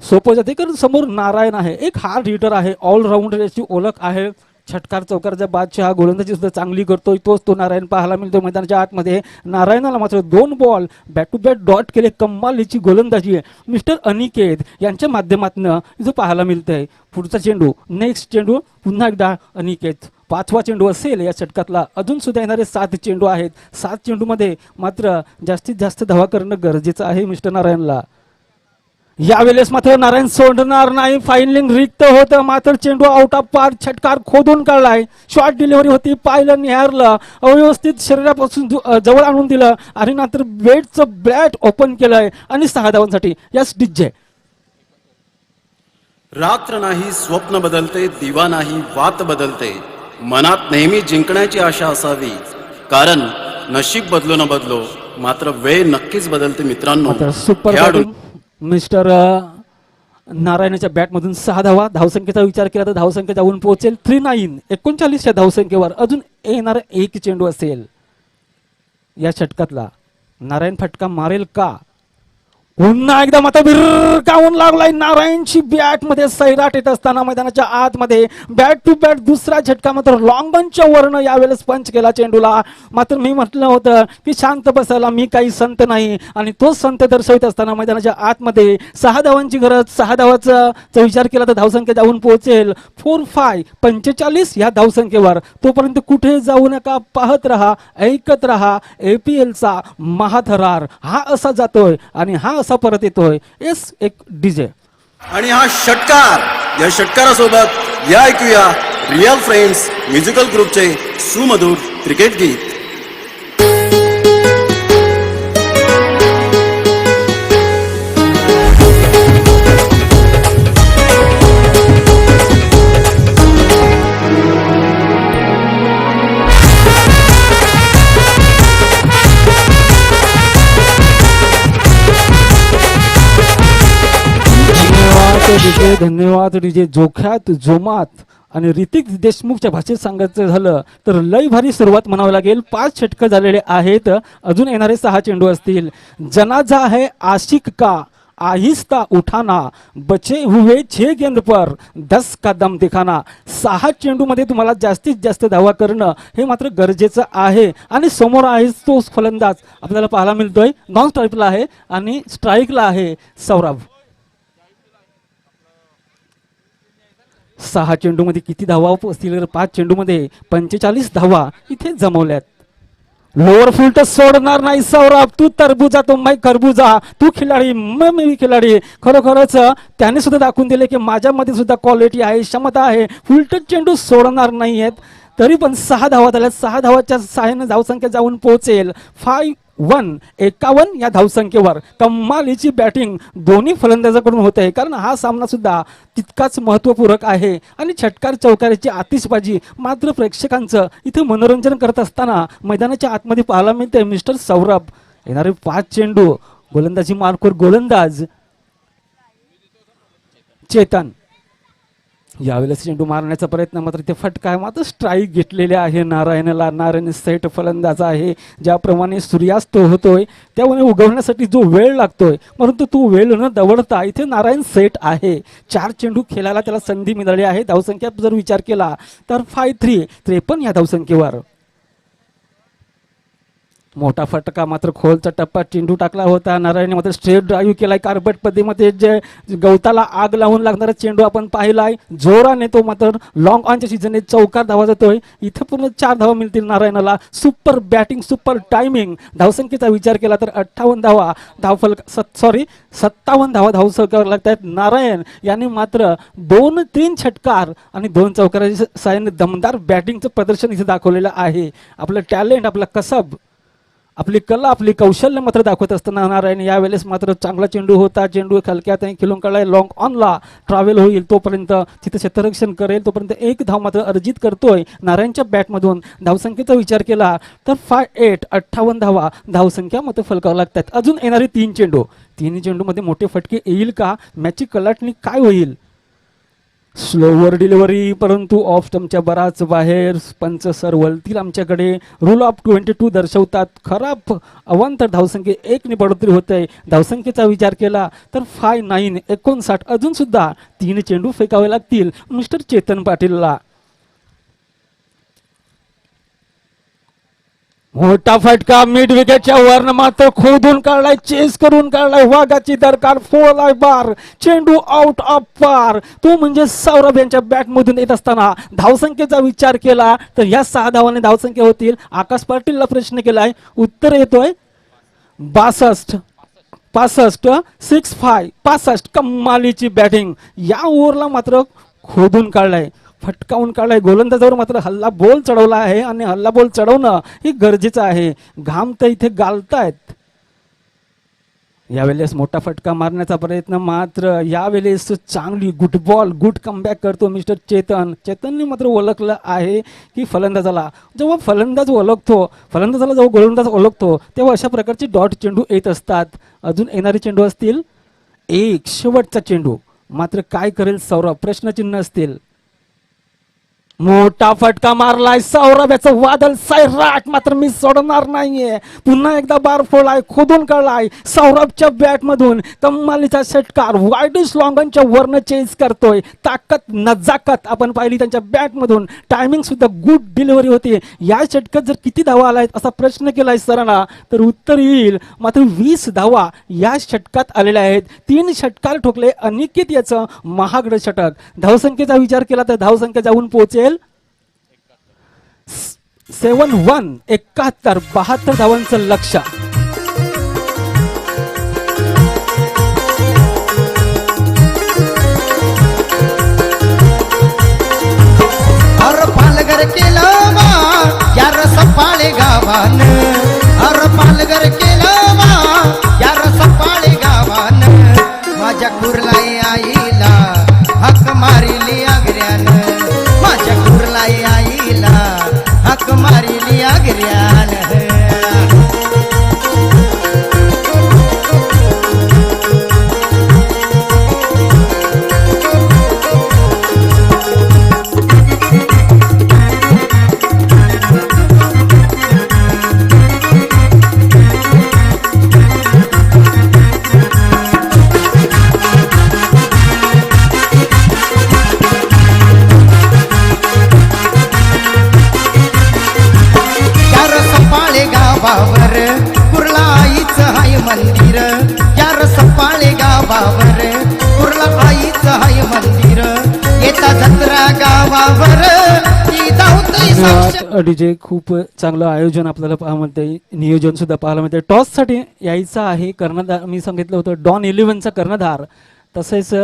सोपं जाते कारण समोर नारायण आहे एक हार्ड हिटर आहे ऑलराऊंडर याची ओळख आहे छटकार चौकारचा बादशाह गोलंदाजी सुद्धा चांगली करतोय तोच तो नारायण पाहायला मिळतो मैदानाच्या आतमध्ये नारायणाला मात्र 2 ball bat to bat dot केले कमालीची गोलंदाजी मिस्टर अनिकेत यांच्या माध्यमातून इथं पाहायला मिळतंय पुढचा चेंडू नेक्स्ट चेंडू पुन्हा एकदा अनिकेत 5वा चेंडू असेल या षटकातला अजून सुद्धा येणारे 7 चेंडू आहेत 7 चेंडूमध्ये मात्र जास्तीत जास्त धावा करणं गरजेचं आहे मिस्टर नारायणला यावेळेस मात्र नारायण सोडणार नाही फाईनलिंग रिक्त होतं मात्र चेंडू आउट ऑफ पार छटकार खोदून काढलाय शॉर्ट डिलिव्हरी होती पाहिलं निहारलं अव्यवस्थित शरीरापासून जवळ आणून दिलं आणि नंतर बेटचं बॅट ओपन केलंय आणि 6 धावांसाठी यस डीजे रात्र नाही स्वप्न बदलते दिवा नाही वात बदलते मनात नेहमी जिंकण्याची आशा असावी कारण नशीब बदलो न बदलो मात्र वेळ नक्कीच बदलते मित्रांनो सुपर मिस्टर नारायणाच्या बॅटमधून 6 धावा धावसंख्येचा विचार केला तर धावसंख्या जाऊन पोहोचेल 39 या धावसंख्येवर अजून येणारा 1 चेंडू असेल या षटकातला नारायण फटका मारेल का पुन्हा एकदा मात्र भिरकावून लागलाय नारायणची बॅट मध्ये सैराट येत असताना मैदानाच्या आतमध्ये बॅट टू बॅट दुसरा झटका मात्र लॉंग ऑनच्या वरनं यावेळेस पंच केला चेंडूला मात्र मी म्हटलं होतं की शांत बसायला मी काही संत नाही आणि तो संत दर्शवित असताना मैदानाच्या आतमध्ये 6 धावांची गरज 6 धावाचा विचार केला तर धावसंख्या जाऊन पोहोचेल 45 या धावसंख्येवर तोपर्यंत कुठे जाऊ नका पाहत रहा ऐकत रहा APLचा महाथरार हा असा जातोय आणि हा असा परत येतोय एस एक डीजे आणि हा षटकार या षटकारासोबत या ऐकूया रिअल फ्रेंड्स म्युझिकल ग्रुपचे सुमधुर क्रिकेट गीत धन्यवाद डीजे जोख्यात जोमात आणि ऋतिक देशमुखच्या भाषेत सांगायचं झालं तर लय भारी सुरुवात म्हणावं लागेल 5 षटकं झालेले आहेत अजून येणारे 6 चेंडू असतील जनाजा है आशिक का आहिस्ता उठाना, बचे हुए 6 गेंद पर 10 का दम दिखाना. 6 चेंडूमध्ये तुम्हाला जास्तीत जास्त धावा करणं हे मात्र गरजेचं आहे. आणि समोर आहे तो फलंदाज आपल्याला पाहायला मिळतोय, नॉन स्ट्राईकला आहे आणि स्ट्राईकला आहे सौरभ. 6 चेंडूमध्ये किती धावा असतील? 5 चेंडूमध्ये 45 धावा इथे जमवल्यात. लोअर फुल तर सोडणार नाही सौरभ. तू तरबुजा तो मैं खरबुजा, तू खिलाडी मी खिलाडी. खरोखरच त्याने सुद्धा दाखवून दिले की माझ्यामध्ये सुद्धा क्वालिटी आहे, क्षमता आहे. फुलटच चेंडू सोडणार नाही आहेत. तरी पण 6 धावा झाल्या. 6 धावाच्या सहाय्याने धावसंख्या जाऊन पोहोचेल 5-1 51 या धावसंख्येवर. कमालीची बॅटिंग दोन्ही फलंदाजाकडून होत आहे, कारण हा सामना सुद्धा तितकाच महत्त्वपूर्ण आहे. आणि षटकार चौकाराची आतिषबाजी मात्र प्रेक्षकांचं इथे मनोरंजन करत असताना मैदानाच्या आतमध्ये पाहायला मिळते. मिस्टर सौरभ येणारे 5 चेंडू, गोलंदाजी मार्कवर गोलंदाज चेतन. यावेळेस चेंडू मारण्याचा प्रयत्न मात्र ते फटका आहे, मात्र स्ट्राईक घेतलेले आहे नारायणला. नारायण सेट फलंदाज आहे. ज्याप्रमाणे सूर्यास्त होतोय त्यामुळे उगवण्यासाठी जो वेळ लागतोय, परंतु तो वेळ न दवडता इथे नारायण सेट आहे. 4 चेंडू खेळायला त्याला संधी मिळाली आहे. धावसंख्या जर विचार केला तर 5-3 53 या धावसंख्येवर. मोठा फटका मात्र खोलचा टप्पा चेंडू टाकला होता. नारायण मात्र स्ट्रेट ड्राईव्ह केलाय. कार्पेट पद्धतीमध्ये जे गवताला आग लावून लागणारा चेंडू आपण पाहिलाय. जोराने तो मात्र लॉंग ऑनच्या सीझनने चौकार धावा जातोय. इथं पूर्ण 4 धावा मिळतील नारायणला. Super batting, super timing. धावसंख्येचा विचार केला तर 58 धावा 57 धावा धावसंख्येवर लागतात. नारायण यांनी मात्र 2-3 षटकार आणि 2 चौकाराच्या साहाय्याने दमदार बॅटिंगचं प्रदर्शन इथे दाखवलेलं आहे. आपलं टॅलेंट, आपला कसब, आपली कला, आपली कौशल्य मात्र दाखवत असताना नारायण यावेळेस मात्र चांगला चेंडू होता. चेंडू खलक्यात खेळून काढलाय. लॉंग ऑनला ट्रॅव्हल होईल तोपर्यंत तिथे क्षेत्ररक्षण करेल तोपर्यंत 1 धाव मात्र अर्जित करतोय नारायणच्या बॅटमधून. धावसंख्येचा विचार केला तर 5-8 58 धावा धावसंख्या मात्र फलकावं लागतात. अजून येणारे 3 चेंडू, 3 चेंडूमध्ये मोठे फटके येईल का? मॅचची कलाटणी काय होईल? स्लोवर डिलिव्हरी, परंतु ऑफ स्टंपच्या बराच बाहेर. पंच सर वळतील आमच्याकडे. रूल ऑफ 22 दर्शवतात खराब अवांतर धावसंख्ये 1 ने बढोतरी होते. धावसंख्येचा विचार केला तर 5-9 59. अजून सुद्धा 3 चेंडू फेकावे लागतील मिस्टर चेतन पाटीलला. मोठा फटका मिड विकेटच्या वरनं मात्र खोदून काढलाय, चेस करून काढलाय. वाघाची दरकार फोडलाय बार. चेंडू आउट ऑफ पार. तो म्हणजे सौरभ यांच्या बॅटमधून येत असताना धावसंख्येचा विचार केला तर या 6 धावांनी धावसंख्या होतील. आकाश पाटीलला प्रश्न केलाय, उत्तर येतोय 62 65 65. कमालीची बॅटिंग. या ओव्हरला मात्र खोदून काढलाय, फटकावून काढलाय. गोलंदाजावर मात्र हल्ला बोल चढवला आहे आणि हल्ला बोल चढवणं हे गरजेचं आहे. घाम तर इथे घालतायत. यावेळेस मोठा फटका मारण्याचा प्रयत्न, मात्र यावेळेस चांगली गुड बॉल, गुड कमबॅक करतो मिस्टर चेतन. चेतनने मात्र ओळखलं आहे की फलंदाजाला जेव्हा फलंदाजाला जेव्हा गोलंदाज ओळखतो तेव्हा अशा प्रकारचे डॉट चेंडू येत असतात. अजून येणारे चेंडू असतील. एक शेवटचा चेंडू, मात्र काय करेल सौरभ? प्रश्नचिन्ह असतील. मोठा फटका मारलाय सौरभ. याचं वादळ सैराट मात्र मी सोडणार नाहीये. पुन्हा एकदा बार फोडलाय, खोदून काढलाय सौरभच्या बॅटमधून. कमालीचा षटकार वाईडिश लॉंगनच्या वरनं चेस करतोय. ताकद, नजाकत आपण पाहिली त्यांच्या बॅटमधून. टायमिंग सुद्धा गुड डिलिव्हरी होती. या षटकात जर किती धावा आलायत असा प्रश्न केलाय सरांना तर उत्तर येईल मात्र 20 धावा या षटकात आलेल्या आहेत. 3 षटकार ठोकले. अनिकेत याचं महागड षटक. धावसंख्येचा विचार केला तर धावसंख्या जाऊन पोहोचेल 7-1 71 72 धावांचं लक्ष्य. अर पालघर केलं वा या रसपाळे गावान. अर पालघर केलं वा या रसपाळे गावान. माझ्या कुर्लाई आईला हक मारिली आगऱ्यान. माझ्या कुर्लाई आईला हक मारिली आगऱ्यान. तासाभर ती धावतोय साक्ष धन्यवाद डीजे. खूप चांगलं आयोजन आपल्याला पाहायला मिळतंय, नियोजन सुद्धा पाहायला मिळतंय. टॉस साठी यायचं आहे कर्णधार, मी सांगितलं होतं डॉन 11चा कर्णधार, तसेच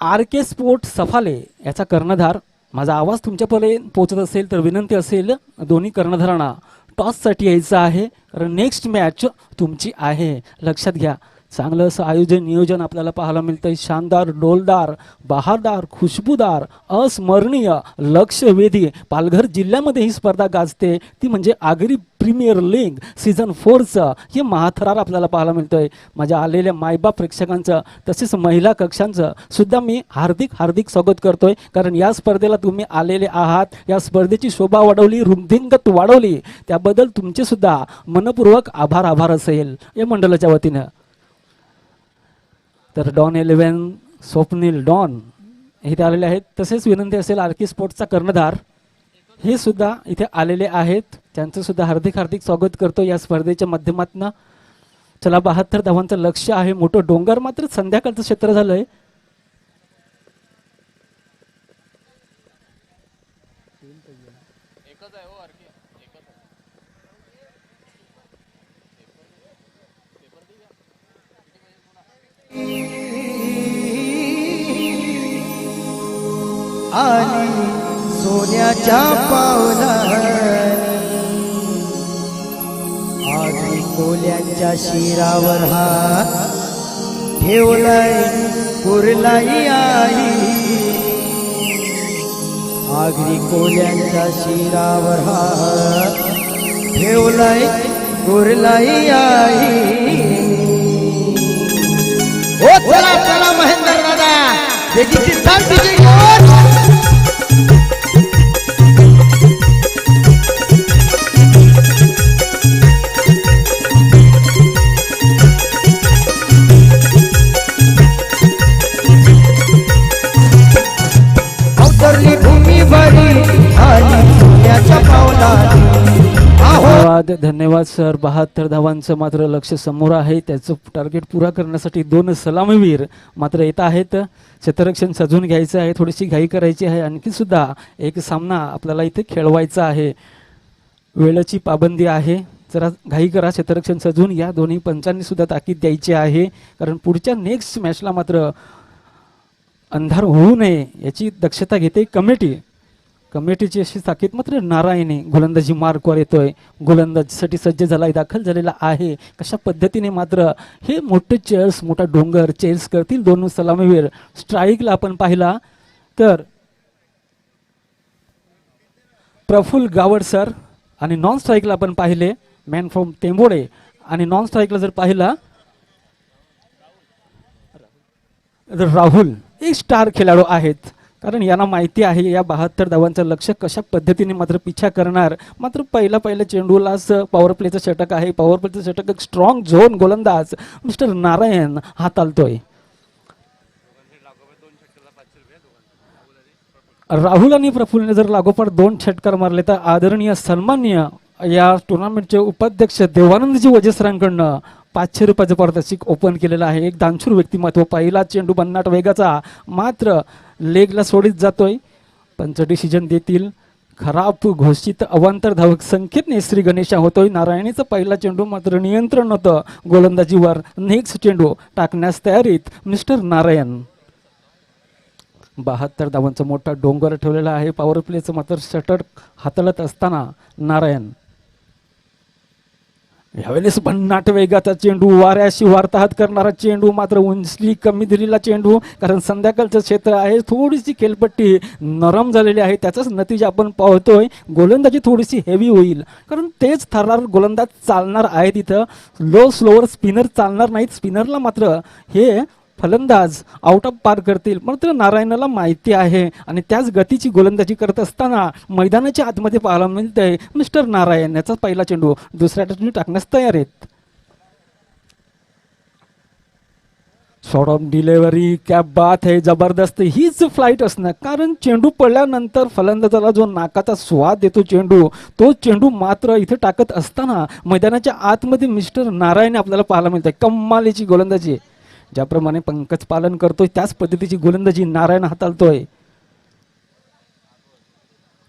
आर के स्पोर्ट सफाले याचा कर्णधार. माझा आवाज तुमच्यापर्यंत पोहोचत असेल तर विनंती असेल दोन्ही कर्णधारांना टॉससाठी यायचं आहे, कारण नेक्स्ट मॅच तुमची आहे, लक्षात घ्या. चांगलं असं आयोजन नियोजन आपल्याला पाहायला मिळतंय. शानदार, डोलदार, बहारदार, खुशबूदार, अस्मरणीय, लक्षवेधी पालघर जिल्ह्यामध्ये ही स्पर्धा गाजते, ती म्हणजे आगरी प्रीमियर लीग सीझन 4चं हे महाथरार आपल्याला पाहायला मिळतंय. माझ्या आलेल्या मायबाप प्रेक्षकांचं तसेच महिला कक्षांचं सुद्धा मी हार्दिक हार्दिक स्वागत करतोय, कारण या स्पर्धेला तुम्ही आलेले आहात, या स्पर्धेची शोभा वाढवली, वृद्धिंगत वाढवली, त्याबद्दल तुमचे सुद्धा मनपूर्वक आभार असेल या मंडळाच्या वतीनं. तर डॉन 11 स्वप्नील डॉन इथे आलेले आहेत. तसेच विनंती असेल आर के स्पोर्ट्सचा कर्णधार हे सुद्धा इथे आलेले आहेत, त्यांचं सुद्धा हार्दिक हार्दिक स्वागत करतो या स्पर्धेच्या माध्यमातून. चला 72 धावांचं लक्ष आहे, मोठं डोंगर, मात्र संध्याकाळचं क्षेत्र झालंय. आली सोन्याच्या पावलानी आगरी कोल्यांच्या शिरावर हात ठेवलाय कुरलाई आई. आगरी कोल्यांच्या शिरावर हात ठेवलाय कुरलाई आई. ओ चला चला महेंद्र दादा बेगीची चाल तुझी गोड. अवतरली भूमी भरी आली सोन्याच्या पावलानी. धन्यवाद सर. 72 धावांचं मात्र लक्ष समोर आहे, त्याचं टार्गेट पुरा करण्यासाठी 2 सलामीवीर मात्र येत आहेत. क्षेत्ररक्षण सजवून घ्यायचं आहे, थोडीशी घाई करायची आहे, आणखी सुद्धा एक सामना आपल्याला इथे खेळवायचा आहे, वेळेची पाबंदी आहे, जरा घाई करा, क्षेत्ररक्षण सजवून या. दोन्ही पंचांनी सुद्धा ताकीद द्यायची आहे, कारण पुढच्या नेक्स्ट मॅचला मात्र अंधार होऊ नये याची दक्षता घेते कमिटीची अशी ताकीद. मात्र नारायणी गोलंदाजी मार्कवर येतोय, गोलंदाजीसाठी सज्ज झालाय, दाखल झालेला आहे. कशा पद्धतीने मात्र हे मोठा डोंगर चेस करतील दोन सलामीवीर. स्ट्राईकला आपण पाहिला तर प्रफुल्ल गावड सर, आणि नॉन स्ट्राईकला आपण पाहिले मॅन फ्रॉम टेंबोडे, आणि नॉन स्ट्राईकला जर पाहिला तर राहुल एक स्टार खेळाडू आहेत, कारण यांना माहिती आहे या 72 धावांचं लक्ष कशा पद्धतीने मात्र पिछा करणार. मात्र पहिल्या चेंडूलाच पॉवर प्लेचं षटक आहे, पॉवर प्लेचं षटक एक स्ट्रॉंग झोन गोलंदाज मिस्टर नारायण हाताळतोय. राहुल आणि प्रफुल्लने जर लागोपाठ 2 षटकार मारले तर आदरणीय सन्माननीय या टुर्नामेंटचे उपाध्यक्ष देवानंदजी वजेसरांकडनं 500 रुपयाचं पारितोषिक ओपन केलेलं आहे. एक दानशूर व्यक्तिमत्व, पहिला चेंडू भन्नाट वेगाचा मात्र लेगला सोडित जातोय. 65 डिसिजन देतील, खराब घोषित अवांतर धावक संख्येने श्री गणेशा होतोय. नारायणीचा पहिला चेंडू मात्र नियंत्रण होतं गोलंदाजीवर, नेक्स्ट चेंडू टाकण्यास तयारीत मिस्टर नारायण. 72 धावांचा मोठा डोंगर ठेवलेला आहे. पॉवर प्लेचं मात्र षटक हाताळत असताना नारायण यावेळेस भन्नाट वेगाचा चेंडू, वाऱ्याशी वार्ताहत करणारा चेंडू, मात्र उंचली कमी दिलेला चेंडू, कारण संध्याकाळचं क्षेत्र आहे, थोडीशी खेळपट्टी नरम झालेली आहे, त्याचाच नतीजा आपण पाहतोय. गोलंदाजी थोडीशी हेवी होईल, कारण तेच ठरणार गोलंदाज चालणार आहे तिथं. लो स्लोवर स्पिनर चालणार नाहीत, स्पिनरला मात्र हे फलंदाज आउट ऑफ पार करतील. मात्र नारायणाला माहिती आहे, आणि त्याच गतीची गोलंदाजी करत असताना मैदानाच्या आतमध्ये पाहायला मिळतंय मिस्टर नारायण याचा पहिला चेंडू दुसऱ्या चेंडू टाकण्यास तयार आहेत. शॉर्ट ऑफ डिलेव्हरी, क्या बात है, जबरदस्त. हीच फ्लाईट असणं, कारण चेंडू पडल्यानंतर फलंदाजाला जो नाकाचा स्वाद देतो चेंडू, तो चेंडू मात्र इथे टाकत असताना मैदानाच्या आतमध्ये मिस्टर नारायण आपल्याला पाहायला मिळतंय. कमालीची गोलंदाजी, ज्याप्रमाणे पंकज पालन करतोय त्याच पद्धतीची गोलंदाजी नारायण हाताळतोय.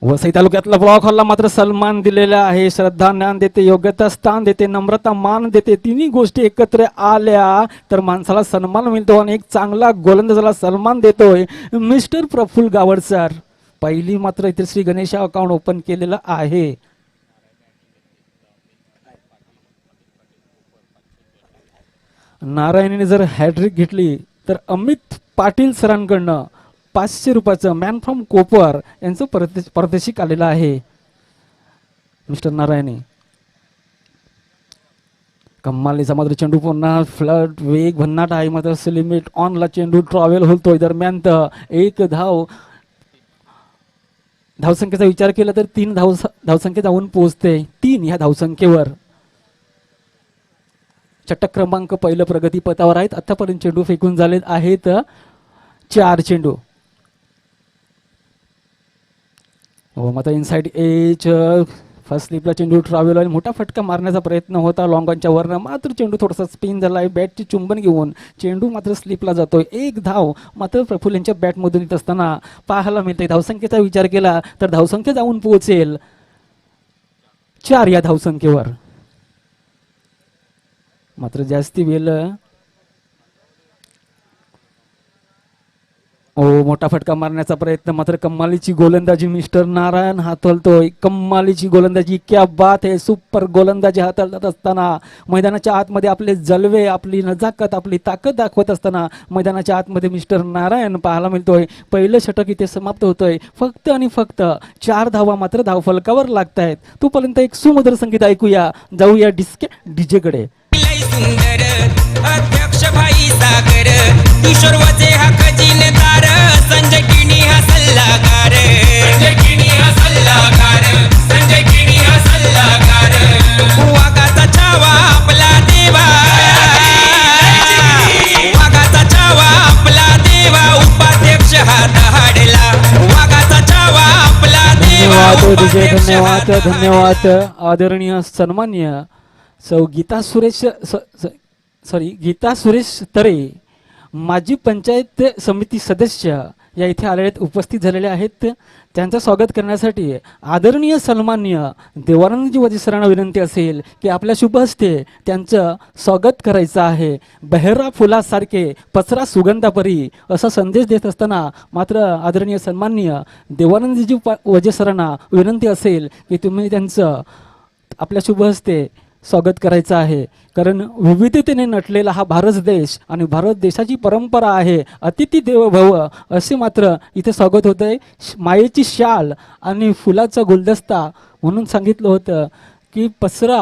वसई तालुक्यातला ब्लॉक हॉलला मात्र सन्मान दिलेला आहे. श्रद्धा ज्ञान देते, योग्यता स्थान देते, नम्रता मान देते. तिन्ही गोष्टी एकत्र आल्या तर माणसाला सन्मान मिळतो आणि एक चांगला गोलंदाजाला सन्मान देतोय मिस्टर प्रफुल्ल गावड सर. पहिली मात्र इथे श्री गणेश अकाउंट ओपन केलेलं आहे. नारायणीने जर हॅट्रिक घेतली तर अमित पाटील सरांकडनं 500 रुपयाचं मॅन फ्रॉम कोपर यांचं पारितोषिक आलेलं आहे. मिस्टर नारायणी कम्मालीचा मात्र चेंडू पुन्हा फ्लड वेग भन्नाट आहे. मात्र लिमिट ऑनला चेंडू ट्रॅव्हल होतोय. दरम्यान एक धावसंख्येचा विचार केला तर 3 धावसंख्या जाऊन पोहोचते 3 ह्या धावसंख्येवर. षटक क्रमांक पहिलं प्रगती पथावर आहेत. आतापर्यंत चेंडू फेकून झाले आहेत 4 चेंडू. हो मात्र इनसाइड एज फर्स्ट स्लिपला चेंडू ट्रॅव्हल आणि मोठा फटका मारण्याचा प्रयत्न होता लॉंगॉनच्या वरनं. मात्र चेंडू थोडासा स्पिन झाला आहे. बॅटची चुंबन घेऊन चेंडू मात्र स्लिपला जातोय. एक धाव मात्र प्रफुल्ल यांच्या बॅटमधून येत असताना पाहायला मिळते. धावसंख्येचा विचार केला तर धावसंख्या जाऊन पोहोचेल 4 या धावसंख्येवर. मात्र जास्ती वेळ मोठा फटका मारण्याचा प्रयत्न. मात्र कम्मालीची गोलंदाजी मिस्टर नारायण हातळतोय. कम्मालीची गोलंदाजी, क्या बात आहे. सुपर गोलंदाजी हाताळत असताना मैदानाच्या आतमध्ये आपले जलवे, आपली नजाकत, आपली ताकद दाखवत असताना मैदानाच्या आतमध्ये मिस्टर नारायण पाहायला मिळतोय. पहिलं षटक इथे समाप्त होतोय. फक्त आणि फक्त 4 धावा मात्र धावफलकावर लागत आहेत. तोपर्यंत एक सुमधुर संगीत ऐकूया. जाऊया डीजे कडे. सुंदर अध्यक्ष भाई सागर किशोर वजे हा खजिनदार संजय किणी हा सल्लागार संजय किणी हा सल्लागार संजय किणी हा सल्लागार वाघाचा छावा आपला देवा वाघाचा छावा आपला देवा उपाध्यक्ष हा दहाडला वाघाचा छावा आपला देवा धन्यवाद धन्यवाद. आदरणीय सन्मान्य सौ गीता सुरेश तरे माजी पंचायत समिती सदस्य या इथे आलेले उपस्थित झालेले आहेत. त्यांचं स्वागत करण्यासाठी आदरणीय सन्मान्य देवानंदजी वजे सरांना विनंती असेल की आपल्या शुभ हस्ते त्यांचं स्वागत करायचं आहे. बहरा फुलासारखे पसरा सुगंधापरी असा संदेश देत असताना मात्र आदरणीय सन्मान्य देवानंदजी वजे सरांना विनंती असेल की तुम्ही त्यांचं आपल्या शुभ हस्ते स्वागत करायचं आहे. कारण विविधतेने नटलेला हा भारत देश आणि भारत देशाची परंपरा आहे अतिथी देवो भव असे मात्र इथे स्वागत होत आहे. मायेची शाल आणि फुलाचा गुलदस्ता म्हणून सांगितलं होतं की पसरा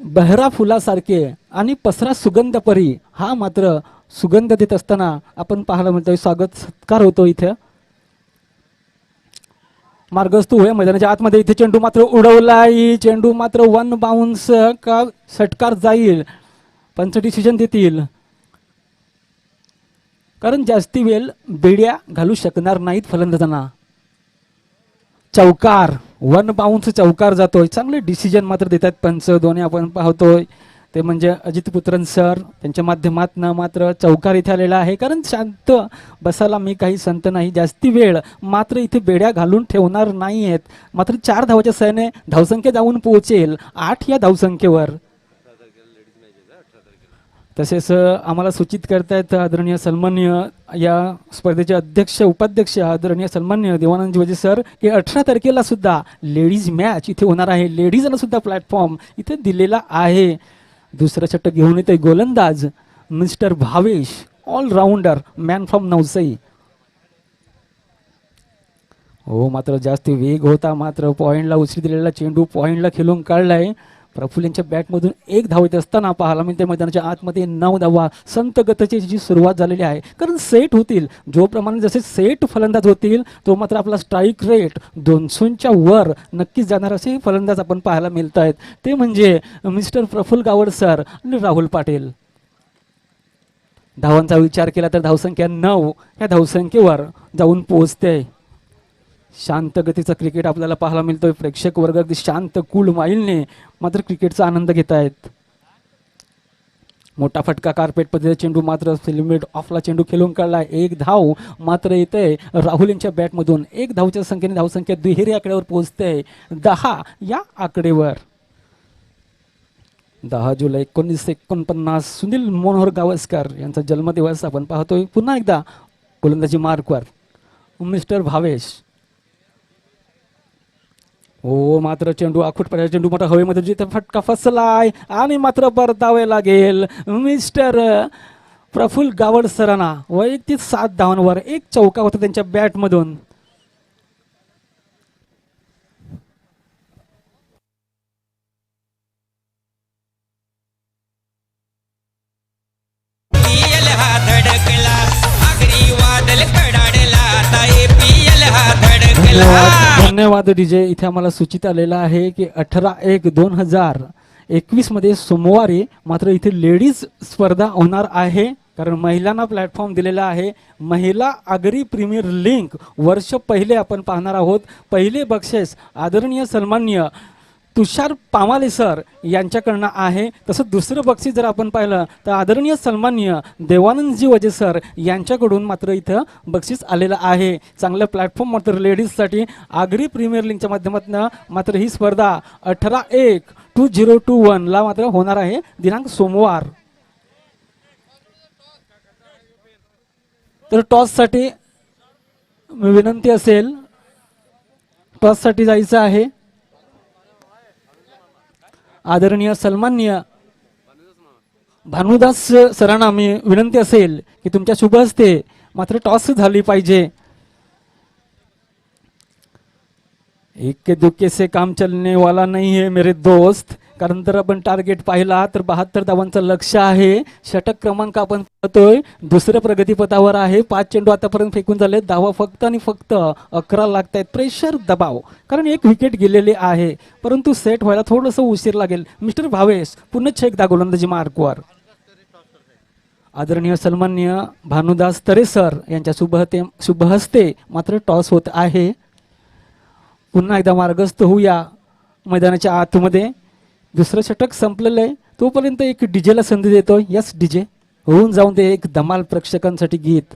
बहरा फुलासारखे आणि पसरा सुगंधपरी हा मात्र सुगंध देत असताना आपण पाहायला मिळतोय. स्वागत सत्कार होतो इथे. मार्गस्थ होय मैदानाच्या आतमध्ये. इथे चेंडू मात्र उडवलाय. चेंडू मात्र 1 बाउन्स का षटकार जाईल. पंच डिसिजन देतील कारण जास्ती वेळ बेड्या घालू शकणार नाहीत फलंदाजांना. चौकार 1 बाउन्स चौकार जातोय. चांगले डिसिजन मात्र देतात पंच दोन्ही आपण पाहतोय. ते म्हणजे अजित पुत्रन सर त्यांच्या माध्यमातून मात्र चौकार इथे आलेला आहे. कारण शांत बसायला मी काही संत नाही. जास्ती वेळ मात्र इथे बेड्या घालून ठेवणार नाही आहेत. मात्र 4 धावाच्या सहाय्याने धावसंख्या जाऊन पोहोचेल 8 या धावसंख्येवर. तसेच आम्हाला सूचित करतायत आदरणीय सन्मान्य या स्पर्धेचे अध्यक्ष उपाध्यक्ष आदरणीय सन्मान्य देवानंद वजे सर की 18 तारखेला सुद्धा लेडीज मॅच इथे होणार आहे. लेडीजला सुद्धा प्लॅटफॉर्म इथे दिलेला आहे. दुसरं षटक घेऊन येते गोलंदाज mister Bhavesh allrounder man from Navsai. हो मात्र जास्त वेग होता. मात्र पॉइंटला उचली दिलेला चेंडू पॉइंटला खेळून काढलाय. प्रफुल्ल यांच्या बॅटमधून 1 धाव येत असताना पाहायला मिळते मैदानाच्या आतमध्ये 9 धावा. संत गतीची जी सुरुवात झालेली आहे. कारण सेट होतील जोप्रमाणे जसे सेट फलंदाज होतील तो मात्र आपला स्ट्राईक रेट 200च्या वर नक्कीच जाणार असे फलंदाज आपण पाहायला मिळत आहेत. ते म्हणजे मिस्टर प्रफुल्ल गावड सर आणि राहुल पाटील. धावांचा विचार केला तर धावसंख्या 9 या धावसंख्येवर जाऊन पोहोचते. शांत गतीचं क्रिकेट आपल्याला पाहायला मिळतोय. प्रेक्षक वर्ग अगदी शांत कूल माइलने मात्र क्रिकेटचा आनंद घेत आहेत. मोठा फटका कार्पेट पद्धतीचा चेंडू मात्र लिमिट ऑफला चेंडू खेळून काढला. एक धाव मात्र येते राहुल यांच्या बॅटमधून. एक धावच्या संख्येने धावसंख्या दुहेरी आकड्यावर पोहोचते 10 या आकडेवर. 10 जुलै 1949 सुनील मनोहर गावस्कर यांचा जन्मदिवस आपण पाहतोय. पुन्हा एकदा गोलंदाजी मार्कवर मिस्टर भावेश. हो मात्र चेंडू आखूट पडायचा चेंडू मोठा हवेमध्ये जिथे फटका फसलाय आणि मात्र परतावे लागेल मिस्टर प्रफुल्ल गावड सरांना. वैयक्तिक 7 धावांवर एक चौका होता त्यांच्या बॅटमधून. पीएल हा धडकला आगरी वादल कडाडला आता APL हा धडकला. धन्यवाद डीजे. इथे आम्हाला सूचित आलेलं आहे की 18/1/2021 मध्ये सोमवारी मात्र इथे लेडीज स्पर्धा होणार आहे. कारण महिलांना प्लॅटफॉर्म दिलेला आहे. महिला आगरी प्रीमियर लीग वर्ष पहिले आपण पाहणार आहोत. पहिले बक्षीस आदरणीय सन्माननीय तुषार पामाले सर यांच्याकडनं आहे. तसं दुसरं बक्षीस जर आपण पाहिलं तर आदरणीय सन्माननीय देवानंदजी वजे सर यांच्याकडून मात्र इथं बक्षीस आलेलं आहे. चांगलं प्लॅटफॉर्म मात्र लेडीजसाठी आगरी प्रीमियर लीगच्या माध्यमातून मात्र ही स्पर्धा 18/1/2021 ला मात्र होणार आहे दिनांक सोमवार. तर टॉससाठी विनंती असेल, टॉससाठी जायचं आहे. आदरणीय सन्माननीय भानुदास सरांना मी विनंती असेल की तुमच्या शुभ हस्ते मात्र टॉस झाली पाहिजे. एक दुखे से काम चलने वाला नहीं है मेरे दोस्त. कारण जर आपण टार्गेट पाहिला तर 72 धावांचं लक्ष आहे. षटक क्रमांक आपण पाहतोय दुसऱ्या प्रगतीपथावर आहे. 5 चेंडू आतापर्यंत फेकून झाले. धावा फक्त आणि फक्त 11 लागत आहेत. प्रेशर दबाव कारण एक विकेट गेलेली आहे परंतु सेट व्हायला थोडंसं उशीर लागेल. मिस्टर भावेश पुन्हा एकदा गोलंदाजी मार्कवर. आदरणीय सन्माननीय भानुदास तरे सर यांच्या शुभ हस्ते मात्र टॉस होत आहे. पुन्हा एकदा मार्गस्थ होऊया मैदानाच्या आतमध्ये. दुसरं षटक संपलेलं आहे तोपर्यंत एक डीजेला संधी देतोय. यस डीजे होऊन जाऊन ते एक धमाल प्रेक्षकांसाठी गीत.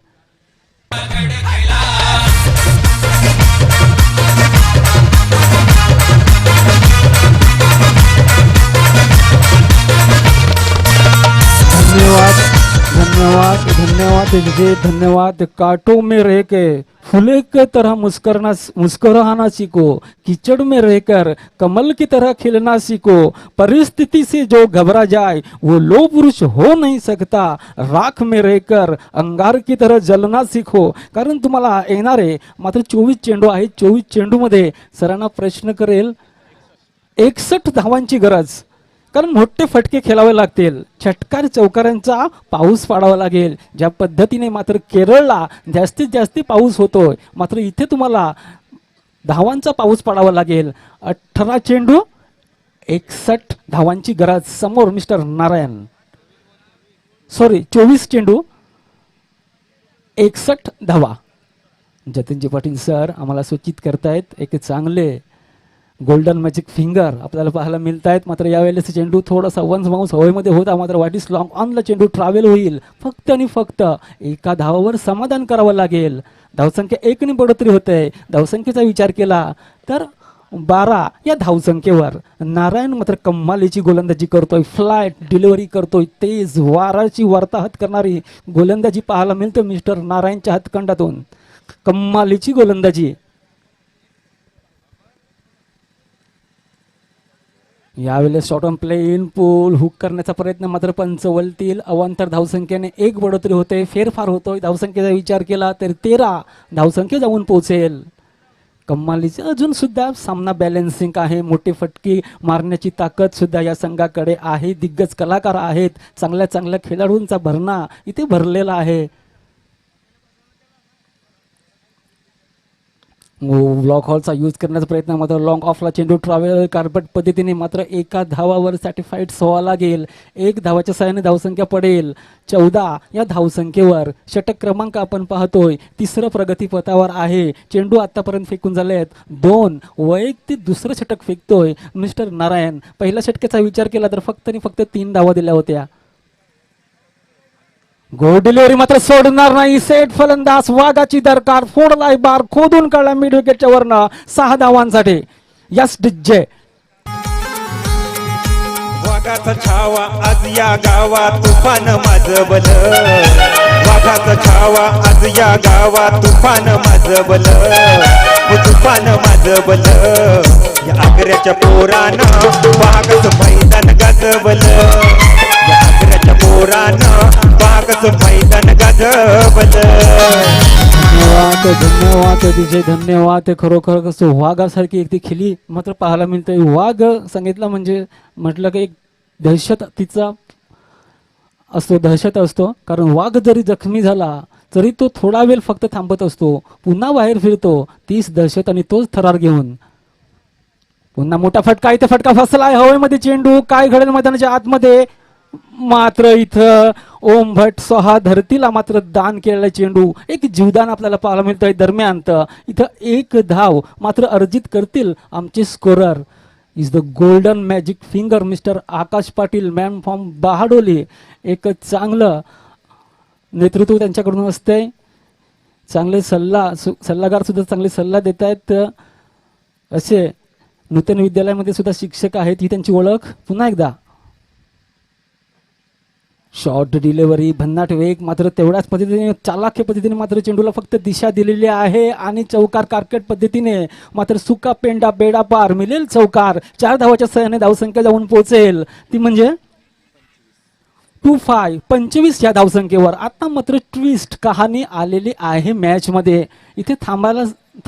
धन्यवाद धन्यवाद धन्यवाद डीजे धन्यवाद. कांटों में रह के फूले की तरह मुस्कुराना सीखो. कीचड़ में रहकर कमल की तरह खिलना सीखो. परिस्थिति से जो घबरा जाए वो लो पुरुष हो नहीं सकता. राख में रहकर अंगार की तरह जलना सीखो. कारण तुम्हाला येणारे मात्र 24 चेंडू आहेत. 24 चेंडूमध्ये सरांना प्रश्न करेल 61 धावांची गरज. कारण मोठे फटके खेळावे लागतील. षटकार चौकारांचा पाऊस पाडावा लागेल. ज्या पद्धतीने मात्र केरळला जास्तीत जास्त पाऊस होतोय मात्र इथे तुम्हाला धावांचा पाऊस पाडावा लागेल. 18 चेंडू 61 धावांची गरज. समोर मिस्टर नारायण 24 चेंडू 61 धावा. जतीनजी पाटील सर आम्हाला सूचित करतायत एक चांगले गोल्डन मॅजिक फिंगर आपल्याला पाहायला मिळत आहेत. मात्र यावेळेस चेंडू थोडासा वन्स माऊस हवेमध्ये होता मात्र वाट इज लॉंग ऑनला चेंडू ट्रॅव्हल होईल. फक्त आणि फक्त एका धावावर समाधान करावं लागेल. धावसंख्या 1 ने बढोतरी होते. धावसंख्येचा विचार केला तर 12 या धावसंख्येवर नारायण मात्र कमालीची गोलंदाजी करतोय. फ्लाइट डिलिव्हरी करतोय. तेज वाराची वार्ताहत करणारी गोलंदाजी पाहायला मिळते मिस्टर नारायणच्या हातखंडातून. कमालीची गोलंदाजी. यावेळेस short on play in pool hook करण्याचा प्रयत्न मात्र पंच वलतील. अवांतर धावसंख्येने 1 बढोतरी होते. फेरफार होतोय. धावसंख्येचा विचार केला तर 13 धावसंख्या जाऊन पोहोचेल. कमालीचे अजून सुद्धा सामना बॅलन्सिंग आहे. मोठी फटकी मारण्याची ताकद सुद्धा या संघाकडे आहे. दिग्गज कलाकार आहेत. चांगल्या चांगल्या खेळाडूंचा भरणा इथे भरलेला आहे. ब्लॉक हॉलचा यूज करण्याचा प्रयत्न मात्र लॉंग ऑफला चेंडू ट्रॅव्हल कार्पेट पद्धतीने मात्र एका धावावर सॅटिस्फाईड व्हावा लागेल. 1 धावाच्या सहाय्याने धावसंख्या पडेल 14 या धावसंख्येवर. षटक क्रमांक आपण पाहतोय तिसरं प्रगतीपथावर आहे. चेंडू आतापर्यंत फेकून झाले आहेत 2. वैयक्तिक दुसरं षटक फेकतोय मिस्टर नारायण. पहिल्या षटकाचा विचार केला तर फक्त आणि फक्त 3 धावा दिल्या होत्या. गोल डिलिव्हरी मात्र सोडणार नाही. सेट फलंदाज वाघाची दरकार फोडलाय बार खोदून काढला मिड विकेटच्या वरनं 6 धावांसाठी. यस डिजे वाघाचा छावा आज या गावात तुफान माजबल. वाघाचा छावा आज या गावात तुफान माजबल. तुफान माजबल. या आग्र्याच्या पोरानं वाघच मैदान गाजवल. या आग्र्याच्या पोरानं वाघच मैदान गाजवल. धन्यवाद धन्यवाद डीजे धन्यवाद. खरोखर कसं वाघासारखी एक ती खिली मात्र पाहायला मिळते. वाघ सांगितलं म्हणजे म्हटलं की एक दहशत तिचा असतो, दहशत असतो. कारण वाघ जरी जखमी झाला तरी तो थोडा वेळ फक्त थांबत असतो, पुन्हा बाहेर फिरतो. तीच दहशत आणि तोच थरार घेऊन पुन्हा मोठा फटका. इथे फटका फसलाय हवेमध्ये. चेंडू काय घडेल मैदानाच्या आतमध्ये. मात्र इथं ओम भट स्वहा धरतीला मात्र दान केलेला चेंडू. एक जीवदान आपल्याला पाहायला मिळतंय. दरम्यान इथं 1 धाव मात्र अर्जित करतील आमचे scorer. Is the golden magic finger mister Akash Patil man from Bahadoli. एक चांगलं नेतृत्व त्यांच्याकडून असतंय. चांगले सल्लागार सुद्धा चांगले सल्ला देत आहेत. असे नूतन विद्यालयामध्ये सुद्धा शिक्षक आहेत, ही त्यांची ओळख. पुन्हा एकदा शॉर्ट डिलिव्हरी भन्नाट वेग मात्र तेवढ्याच पद्धतीने चालाख्य पद्धतीने मात्र चेंडूला फक्त दिशा दिलेली आहे. आणि चौकार कारकेट पद्धतीने मात्र सुका पेंडा बेडा पार मिळेल चौकार. 4 धावाच्या सहाय्याने धावसंख्या जाऊन पोहोचेल ती म्हणजे 25 या धावसंख्येवर. आता मात्र ट्विस्ट कहाणी आलेली आहे मॅच मध्ये. इथे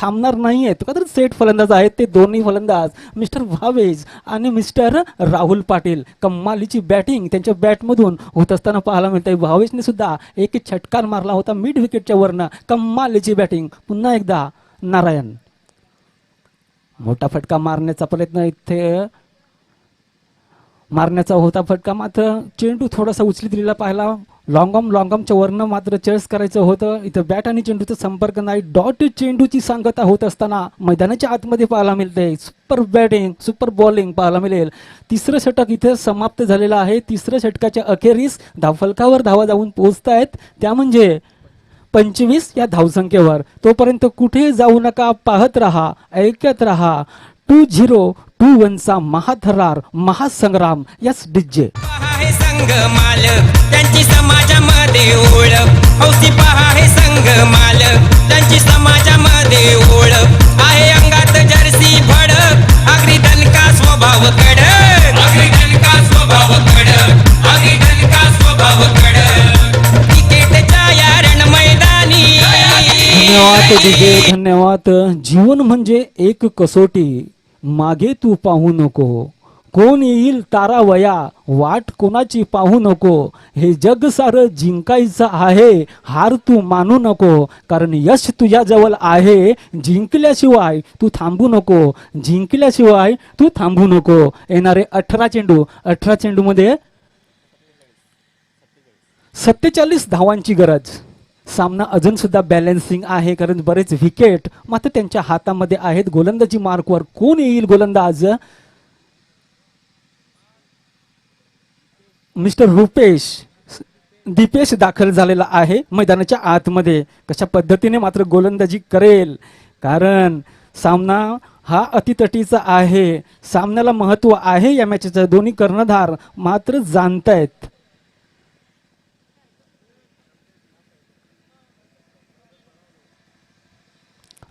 थांबणार नाहीयेत का तर सेट फलंदाज आहेत ते दोन्ही फलंदाज मिस्टर भावेश आणि मिस्टर राहुल पाटील. कम्मालीची बॅटिंग त्यांच्या बॅटमधून होत असताना पाहायला मिळते. भावेशने सुद्धा एक छटकार मारला होता मिड विकेटच्या वरनं. कम्मालीची बॅटिंग. पुन्हा एकदा नारायण मोठा फटका मारण्याचा प्रयत्न इथे मारण्याचा होता फटका. मात्र चेंडू थोडासा उचली दिलेला पाहिला. लॉंगॉमच्या वरनं मात्र चेस करायचं होतं. इथं बॅट आणि चेंडूचा संपर्क नाही. डॉट चेंडूची सांगता होत असताना मैदानाच्या आतमध्ये पाहायला मिळते. सुपर बॅटिंग सुपर बॉलिंग पाहायला मिळेल. 3रं षटक इथे समाप्त झालेलं आहे. 3रं षटकाच्या अखेरीस धावफलकावर धावा जाऊन पोहोचतायत त्या म्हणजे 25 या धावसंख्येवर. तोपर्यंत कुठे जाऊ नका, पाहत रहा, ऐकत रहा. 2021चा महाथरार महासंग्राम. यस डिजे पहा हे संघ मालक त्यांची समाजामध्ये ओळख. हौसी पहा हे संघ मालक त्यांची समाजामध्ये ओळख. आहे अंगात जर्सी भडक आगरी दणका स्वभाव कडक. आगरी दणका स्वभाव कडक. आगरी दणका स्वभाव कडक. क्रिकेटच्या या रण मैदानी. धन्यवाद डिजे धन्यवाद. जीवन म्हणजे एक कसोटी, मागे तू पाहू नको. कोण येईल तारावया, वाट कोणाची पाहू नको. हे जग सारं जिंकायचं आहे, हार तू मानू नको. कारण यश तुझ्या जवळ आहे, जिंकल्याशिवाय तू थांबू नको. जिंकल्याशिवाय तू थांबू नको. येणारे 18 चेंडूमध्ये 47 धावांची गरज. सामना अजून सुद्धा बॅलन्सिंग आहे कारण बरेच विकेट मात्र त्यांच्या हातामध्ये आहेत. गोलंदाजी मार्कवर कोण येईल गोलंदाज. मिस्टर दीपेश दाखल झालेला आहे मैदानाच्या आतमध्ये. कशा पद्धतीने मात्र गोलंदाजी करेल कारण सामना हा अतितटीचा आहे. सामन्याला महत्व आहे या मॅचचं. दोन्ही कर्णधार मात्र जाणतायत.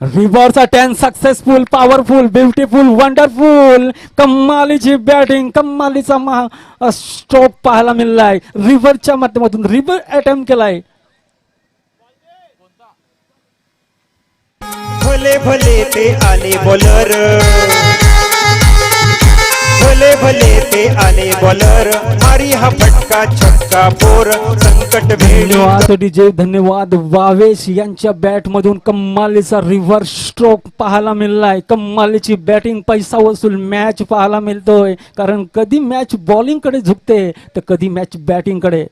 रिव्हर्सचा 10 सक्सेसफुल पॉवरफुल ब्युटिफुल वंडरफुल. कम्मालीची बॅटिंग कम्मालीचा स्ट्रोक पाहायला मिळालाय. रिव्हरच्या माध्यमातून रिव्हर अटेम्प्ट केलाय. भले भले ते आले बॉलर. भले भले ते आले बॉलर. मारी हा फटका छक्का फोर. संकट धन्यवाद डीजे धन्यवाद. वावेश यांच्या बॅट मधून कम्मालीचा रिव्हर्स स्ट्रोक पाहायला मिळालाय. कम्मालीची बॅटिंग पैसा वसूल मॅच पाहायला मिळतोय कारण कधी मॅच बॉलिंग कडे झुकते तर कधी मॅच बॅटिंग कडे.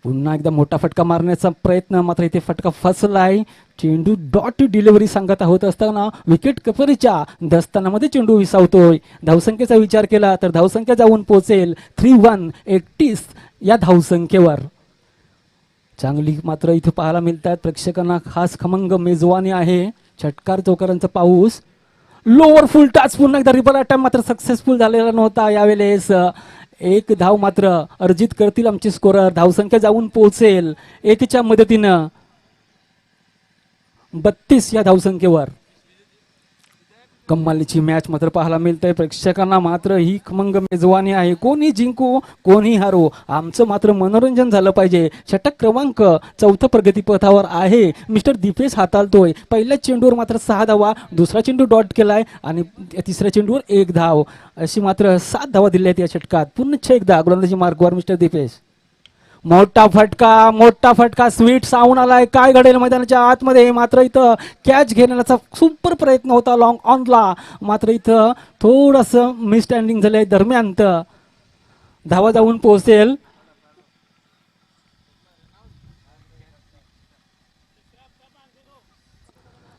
पुन्हा एकदा मोठा फटका मारण्याचा प्रयत्न, मात्र इथे फटका फसलाय. चेंडू डॉट डिलिव्हरी सांगत होत असताना विकेट कपरीच्या दस्तानामध्ये चेंडू विसावतोय. धावसंख्येचा विचार केला तर धावसंख्या जाऊन पोहोचेल 3-1 31 या धावसंख्येवर. चांगली मात्र इथे पाहायला मिळतात प्रेक्षकांना खास खमंग मेजवानी आहे. षटकार चौकारांचा पाऊस. लोअर फुल टच, पुन्हा एकदा रिबल अटॅम्प मात्र सक्सेसफुल झालेला नव्हता. यावेळेस एक धाव मात्र अर्जित करतील आमचे स्कोरर. धावसंख्या जाऊन पोहोचेल 1च्या मदतीनं 32 या धावसंख्येवर. कमालीची मॅच मात्र पाहायला मिळतंय प्रेक्षकांना. मात्र ही खमंग मेजवानी आहे. कोणी जिंकू कोणी हारो, आमचं मात्र मनोरंजन झालं पाहिजे. षटक क्रमांक 4 प्रगतीपथावर आहे. मिस्टर दीपेश हाताळतोय. पहिल्या चेंडूवर मात्र 6 धावा, दुसरा चेंडू डॉट केलाय आणि तिसऱ्या चेंडूवर 1 धाव, अशी मात्र 7 धावा दिल्या आहेत या षटकात. पुन्हा एकदा गोलंदाजी मार्गवर मिस्टर दीपेश. मोठा फटका स्वीट साऊंड आलाय. काय घडेल मैदानाच्या आतमध्ये, मात्र इथं कॅच घेण्याचा सुपर प्रयत्न होता लॉंग ऑनला, मात्र इथं थोडंसं मिसस्टँडिंग झालंय. दरम्यान धावा जाऊन पोहोचेल.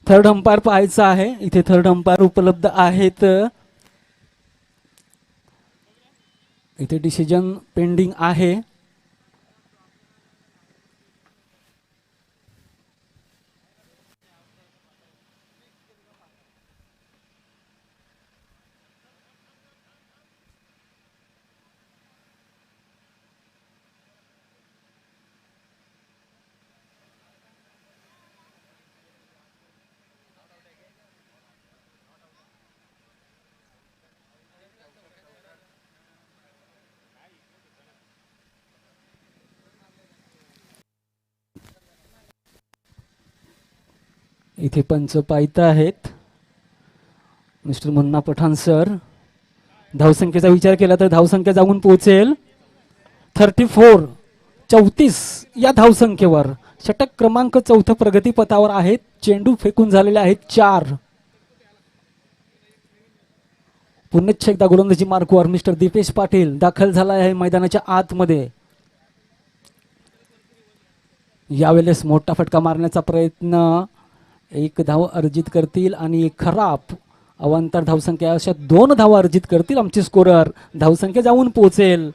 थर्ड अंपायर पाहायचं आहे. इथे थर्ड अंपायर उपलब्ध आहेत. इथे डिसिजन पेंडिंग आहे. इथे पंच पाहत आहेत मिस्टर मुन्ना पठाण सर. धावसंख्येचा विचार केला तर धावसंख्या जाऊन पोहोचेल 34 या धावसंख्येवर. षटक क्रमांक 4 प्रगतीपथावर आहेत. चेंडू फेकून झालेले आहेत 4. पुन्हा एकदा गोलंदाजी मार्कवर मिस्टर दीपेश पाटील दाखल झाला आहे मैदानाच्या आतमध्ये. यावेळेस मोठा फटका मारण्याचा प्रयत्न, 1 धाव अर्जित करतील आणि एक खराब अवांतर धावसंख्या, अशा 2 धावा अर्जित करतील आमचे स्कोरर. धावसंख्या जाऊन पोहोचेल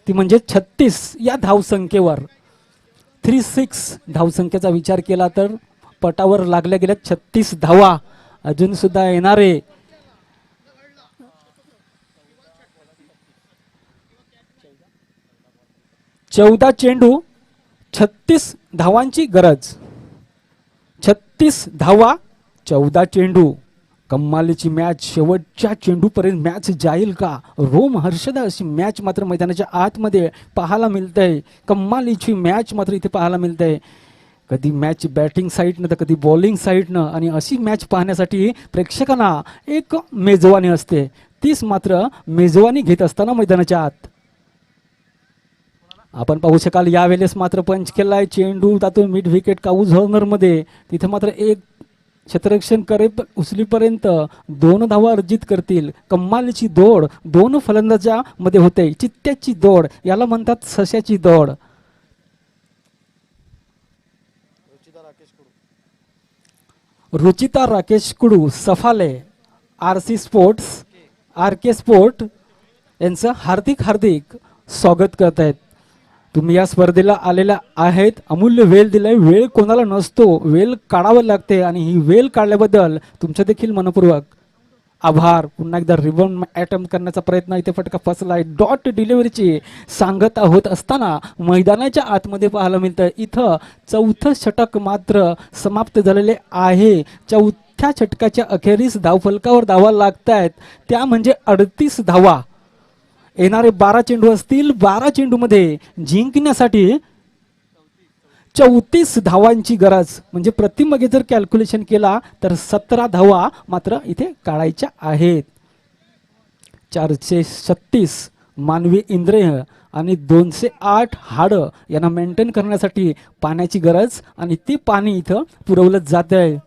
ती म्हणजे 36 या धावसंख्येवर. 36 धावसंख्येचा विचार केला तर पटावर लागल्या गेल्या 36 धावा अजून सुद्धा येणारे. 14 चेंडू 36 धावांची गरज. 36 धावा 14 चेंडू. कमालीची मॅच. शेवटच्या चेंडूपर्यंत मॅच जाईल का? रोम हर्षद अशी मॅच मात्र मैदानाच्या आतमध्ये पाहायला मिळतंय. कमालीची मॅच मात्र इथे पाहायला मिळतंय. कधी मॅच बॅटिंग साईडनं तर कधी बॉलिंग साईडनं, आणि अशी मॅच पाहण्यासाठी प्रेक्षकांना एक मेजवानी असते. तीच मात्र मेजवानी घेत असताना मैदानाच्या आत आपण पाहू शकाल. यावेळेस मात्र पंच केलाय. चेंडू जातो मिड विकेट काऊज मध्ये. तिथे मात्र एक क्षेत्ररक्षण उचलीपर्यंत 2 धावा अर्जित करतील. कमालीची दौड 2 फलंदाजा मध्ये होते. चित्त्याची दौड, याला म्हणतात सश्याची दौड. रुचिता राकेश कुडू सफाले, RC स्पोर्ट्स, RK स्पोर्ट यांचं हार्दिक स्वागत करत आहेत. तुम्ही या स्पर्धेला आलेला आहेत. अमूल्य वेळ दिलाय. वेळ कोणाला नसतो, वेळ काढावं लागते आणि ही वेळ काढल्याबद्दल तुमचं देखील मनपूर्वक आभार. पुन्हा एकदा रिबन अटेम्प्ट करण्याचा प्रयत्न, इथे फटका फसलाय. डॉट डिलिव्हरीची सांगता होत असताना मैदानाच्या आतमध्ये पाहायला मिळतं. इथं 4थं षटक मात्र समाप्त झालेले आहे. 4थ्या षटकाच्या अखेरीस धावफलकावर धावा लागतायत, त्या म्हणजे 38 धावा. येणारे 12 चेंडू असतील. 12 चेंडूमध्ये जिंकण्यासाठी 34 धावांची गरज. म्हणजे प्रतिमगे जर कॅल्क्युलेशन केला तर 17 धावा मात्र इथे काढायच्या आहेत. 436 मानवी इंद्रिय आणि 208 हाडं यांना मेंटेन करण्यासाठी पाण्याची गरज, आणि ते पाणी इथं पुरवलं जात आहे.